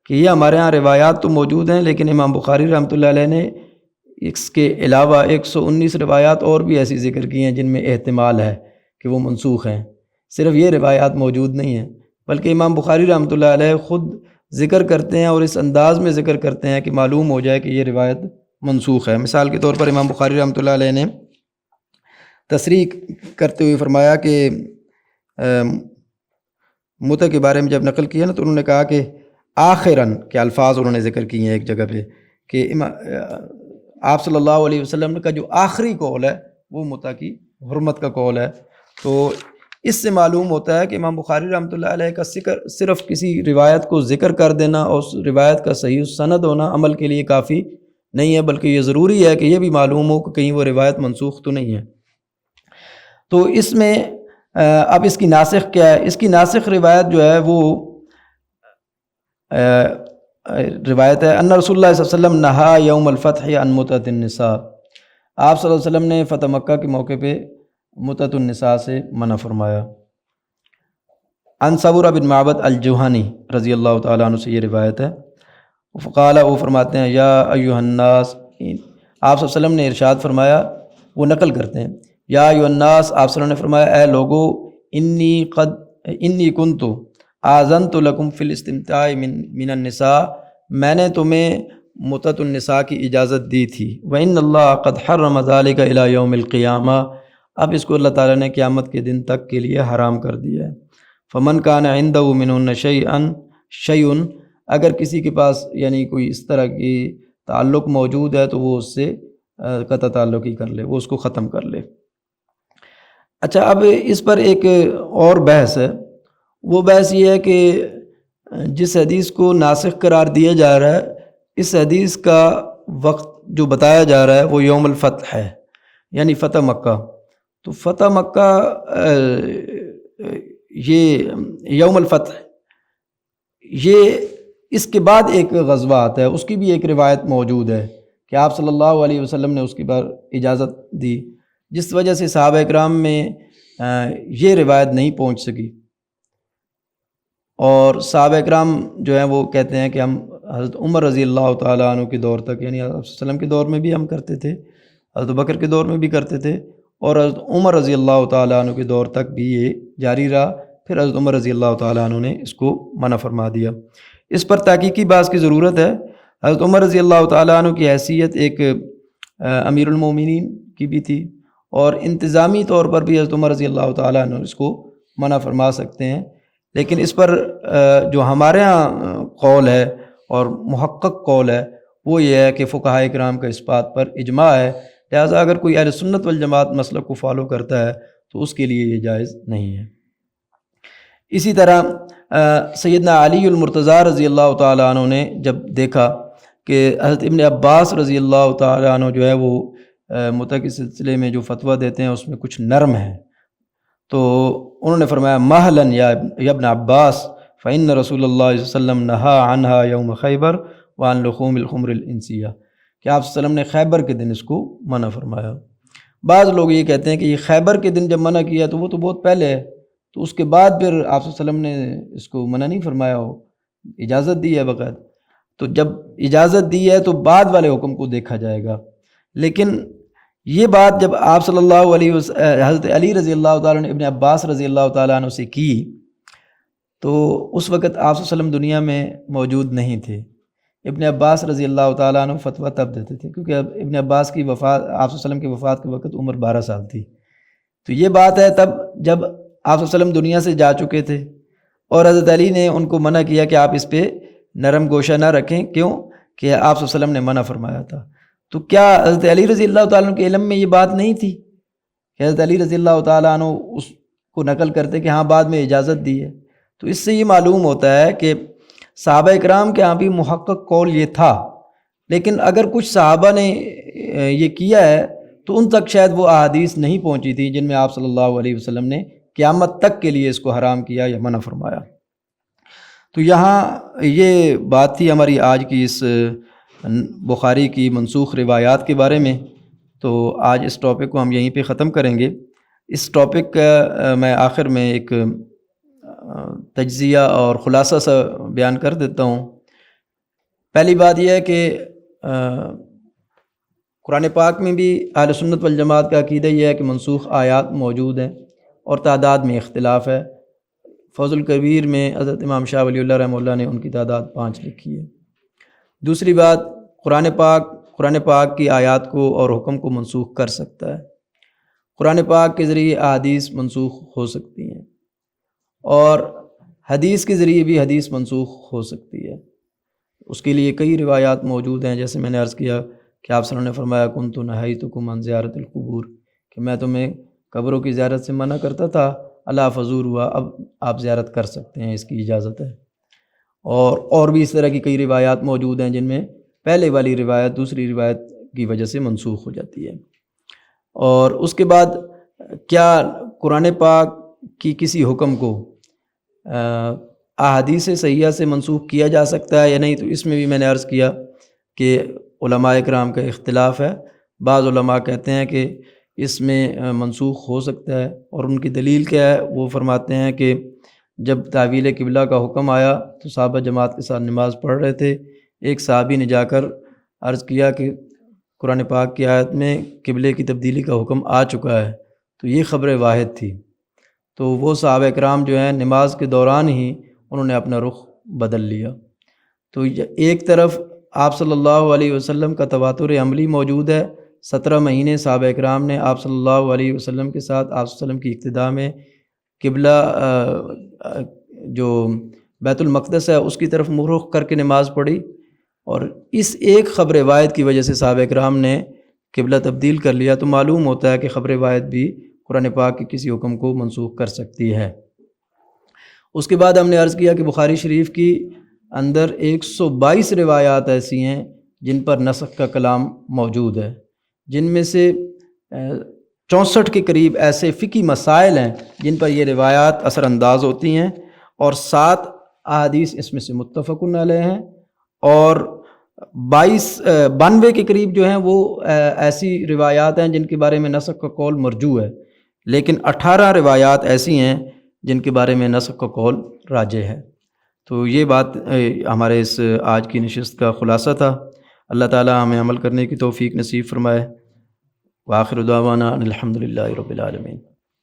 کہ یہ ہمارے ہاں روایات تو موجود ہیں، لیکن امام بخاری رحمۃ اللہ علیہ نے اس کے علاوہ 119 روایات اور بھی ایسی ذکر کی ہیں جن میں احتمال ہے کہ وہ منسوخ ہیں۔ صرف یہ روایات موجود نہیں ہیں، بلکہ امام بخاری رحمۃ اللہ علیہ خود ذکر کرتے ہیں اور اس انداز میں ذکر کرتے ہیں کہ معلوم ہو جائے کہ یہ روایت منسوخ ہے۔ مثال کے طور پر امام بخاری رحمۃ اللہ علیہ نے تصریح کرتے ہوئے فرمایا کہ متع کے بارے میں جب نقل کیا نا تو انہوں نے کہا کہ آخراً کے الفاظ انہوں نے ذکر کیے ہیں ایک جگہ پہ کہ آپ صلی اللہ علیہ وسلم کا جو آخری قول ہے وہ متع کی حرمت کا قول ہے۔ تو اس سے معلوم ہوتا ہے کہ امام بخاری رحمۃ اللہ علیہ کا صرف کسی روایت کو ذکر کر دینا اور اس روایت کا صحیح سند ہونا عمل کے لیے کافی نہیں ہے، بلکہ یہ ضروری ہے کہ یہ بھی معلوم ہو کہ کہیں وہ روایت منسوخ تو نہیں ہے۔ تو اس میں اب اس کی ناسخ کیا ہے؟ اس کی ناسخ روایت جو ہے وہ روایت ہے ان رسول اللہ صلی اللہ علیہ وسلم نہا یوم الفتح عن متعۃ النساء، آپ صلی اللہ علیہ وسلم نے فتح مکہ کے موقع پہ متعۃ النساء سے منع فرمایا۔ عن صبرہ بن معبد الجہنی رضی اللہ تعالیٰ عنہ سے یہ روایت ہے، فقال وہ فرماتے ہیں یا ایھا الناس، آپ صلی اللہ علیہ وسلم نے ارشاد فرمایا، وہ نقل کرتے ہیں یا ایھا الناس، آپ صلی اللہ علیہ وسلم نے فرمایا اے لوگو انی کنت آذنت لکم فی الاستمتاع من النساء، میں نے تمہیں متعۃ النساء کی اجازت دی تھی، وان اللہ قد حرم ذلک الی یوم القیامہ، اب اس کو اللہ تعالیٰ نے قیامت کے دن تک کے لیے حرام کر دیا ہے۔ فمن کان عندہ منہن شیء، اگر کسی کے پاس یعنی کوئی اس طرح کی تعلق موجود ہے تو وہ اس سے قطع تعلق ہی کر لے، وہ اس کو ختم کر لے۔ اچھا، اب اس پر ایک اور بحث ہے، وہ بحث یہ ہے کہ جس حدیث کو ناسخ قرار دیا جا رہا ہے، اس حدیث کا وقت جو بتایا جا رہا ہے وہ یوم الفتح ہے، یعنی فتح مکہ۔ تو فتح مکہ یہ یوم الفتح، یہ اس کے بعد ایک غزوہ آتا ہے، اس کی بھی ایک روایت موجود ہے کہ آپ صلی اللہ علیہ وسلم نے اس کی بار اجازت دی، جس وجہ سے صحابہ اکرام میں یہ روایت نہیں پہنچ سکی، اور صحابہ اکرام جو ہیں وہ کہتے ہیں کہ ہم حضرت عمر رضی اللہ تعالیٰ عنہ کے دور تک، یعنی حضرت صلی اللہ علیہ وسلم کے دور میں بھی ہم کرتے تھے، حضرت بکر کے دور میں بھی کرتے تھے، اور حضرت عمر رضی اللہ تعالیٰ عنہ کے دور تک بھی یہ جاری رہا، پھر حضرت عمر رضی اللہ تعالیٰ عنہ نے اس کو منع فرما دیا۔ اس پر تحقیقی بحث کی ضرورت ہے۔ حضرت عمر رضی اللہ تعالیٰ عنہ کی حیثیت ایک امیر المومنین کی بھی تھی، اور انتظامی طور پر بھی حضرت عمر رضی اللہ تعالیٰ عنہ اس کو منع فرما سکتے ہیں، لیکن اس پر جو ہمارے ہاں قول ہے اور محقق قول ہے وہ یہ ہے کہ فقہاء کرام کا اس بات پر اجماع ہے، لہٰذا اگر کوئی اہل سنت والجماعت مسلک کو فالو کرتا ہے تو اس کے لیے یہ جائز نہیں ہے۔ اسی طرح سیدنا علی المرتضیٰ رضی اللہ تعالیٰ عنہ نے جب دیکھا کہ حضرت ابن عباس رضی اللہ تعالیٰ عنہ جو ہے وہ متع کے سلسلے میں جو فتویٰ دیتے ہیں اس میں کچھ نرم ہیں، تو انہوں نے فرمایا مہلاً یا ابن عباس فإن رسول اللہ صلی اللہ علیہ وسلم نہا عنہا یوم خیبر وعن لحوم الخمر الانسیہ، کہ آپ صلی اللہ علیہ وسلم نے خیبر کے دن اس کو منع فرمایا۔ بعض لوگ یہ کہتے ہیں کہ یہ خیبر کے دن جب منع کیا تو وہ تو بہت پہلے ہے، تو اس کے بعد پھر آپ صلی اللہ علیہ وسلم نے اس کو منع نہیں فرمایا ہو، اجازت دی ہے بقید، تو جب اجازت دی ہے تو بعد والے حکم کو دیکھا جائے گا۔ لیکن یہ بات جب آپ صلی اللہ علیہ وسلم حضرت علی رضی اللہ تعالیٰ نے ابن عباس رضی اللہ تعالیٰ عنہ سے کی تو اس وقت آپ صلی اللہ علیہ وسلم دنیا میں موجود نہیں تھے۔ ابن عباس رضی اللہ تعالیٰ عنہ فتویٰ تب دیتے تھے کیونکہ ابن عباس کی وفات، آپ صلی اللہ علیہ وسلم کی وفات کے وقت عمر 12 سال تھی، تو یہ بات ہے تب جب آپ صلی اللہ علیہ وسلم دنیا سے جا چکے تھے، اور حضرت علی نے ان کو منع کیا کہ آپ اس پہ نرم گوشہ نہ رکھیں، کیوں کہ آپ صلی اللہ علیہ وسلم نے منع فرمایا تھا۔ تو کیا حضرت علی رضی اللہ تعالیٰ عنہ کے علم میں یہ بات نہیں تھی کہ حضرت علی رضی اللہ تعالیٰ عنہ اس کو نقل کرتے کہ ہاں بعد میں اجازت دی ہے؟ تو اس سے یہ معلوم ہوتا ہے کہ صحابہ اکرام کے ہاں بھی محقق قول یہ تھا، لیکن اگر کچھ صحابہ نے یہ کیا ہے تو ان تک شاید وہ احادیث نہیں پہنچی تھی جن میں آپ صلی اللہ علیہ وسلم نے قیامت تک کے لیے اس کو حرام کیا یا منع فرمایا۔ تو یہاں یہ بات تھی ہماری آج کی اس بخاری کی منسوخ روایات کے بارے میں۔ تو آج اس ٹاپک کو ہم یہیں پہ ختم کریں گے۔ اس ٹاپک کا میں آخر میں ایک تجزیہ اور خلاصہ سا بیان کر دیتا ہوں۔ پہلی بات یہ ہے کہ قرآن پاک میں بھی اہل سنت والجماعت کا عقیدہ یہ ہے کہ منسوخ آیات موجود ہیں اور تعداد میں اختلاف ہے۔ فوز الکبیر میں حضرت امام شاہ ولی اللہ رحمہ اللہ نے ان کی تعداد 5 لکھی ہے۔ دوسری بات، قرآن پاک کی آیات کو اور حکم کو منسوخ کر سکتا ہے۔ قرآن پاک کے ذریعے احادیث منسوخ ہو سکتی ہیں اور حدیث کے ذریعے بھی حدیث منسوخ ہو سکتی ہے۔ اس کے لیے کئی روایات موجود ہیں، جیسے میں نے عرض کیا کہ آپ صلی اللہ علیہ وسلم نے فرمایا کنت نہیتکم عن زیارت القبور، کہ میں تمہیں قبروں کی زیارت سے منع کرتا تھا، اللہ فزور ہوا، اب آپ زیارت کر سکتے ہیں، اس کی اجازت ہے۔ اور بھی اس طرح کی کئی روایات موجود ہیں جن میں پہلے والی روایت دوسری روایت کی وجہ سے منسوخ ہو جاتی ہے۔ اور اس کے بعد کیا قرآن پاک کی کسی حکم کو احادیث صحیحہ سے منسوخ کیا جا سکتا ہے یا نہیں؟ تو اس میں بھی میں نے عرض کیا کہ علماء اکرام کا اختلاف ہے۔ بعض علماء کہتے ہیں کہ اس میں منسوخ ہو سکتا ہے، اور ان کی دلیل کیا ہے؟ وہ فرماتے ہیں کہ جب تحویل قبلہ کا حکم آیا تو صحابہ جماعت کے ساتھ نماز پڑھ رہے تھے، ایک صحابی نے جا کر عرض کیا کہ قرآن پاک کی آیت میں قبلے کی تبدیلی کا حکم آ چکا ہے، تو یہ خبر واحد تھی۔ تو وہ صحابہ اکرام جو ہیں نماز کے دوران ہی انہوں نے اپنا رخ بدل لیا۔ تو ایک طرف آپ صلی اللہ علیہ وسلم کا تواتر عملی موجود ہے، 17 مہینے صحابہ اکرام نے آپ صلی اللہ علیہ وسلم کے ساتھ آپ صلی اللہ علیہ وسلم کی اقتداء میں قبلہ جو بیت المقدس ہے اس کی طرف منہ رخ کر کے نماز پڑھی، اور اس ایک خبر واحد کی وجہ سے صحابہ اکرام نے قبلہ تبدیل کر لیا۔ تو معلوم ہوتا ہے کہ خبر واحد بھی قرآن پاک کے کسی حکم کو منسوخ کر سکتی ہے۔ اس کے بعد ہم نے عرض کیا کہ بخاری شریف کی اندر 122 روایات ایسی ہیں جن پر نسخ کا کلام موجود ہے، جن میں سے 64 کے قریب ایسے فقہی مسائل ہیں جن پر یہ روایات اثر انداز ہوتی ہیں، اور 7 احادیث اس میں سے متفق علیہ ہیں، اور 92 کے قریب جو ہیں وہ ایسی روایات ہیں جن کے بارے میں نسخ کا قول مرجوح ہے، لیکن 18 روایات ایسی ہیں جن کے بارے میں نسخ کا قول راجح ہے۔ تو یہ بات ہمارے اس آج کی نشست کا خلاصہ تھا۔ اللہ تعالی ہمیں عمل کرنے کی توفیق نصیب فرمائے۔ وآخر دعوانا الحمدللہ رب العالمین۔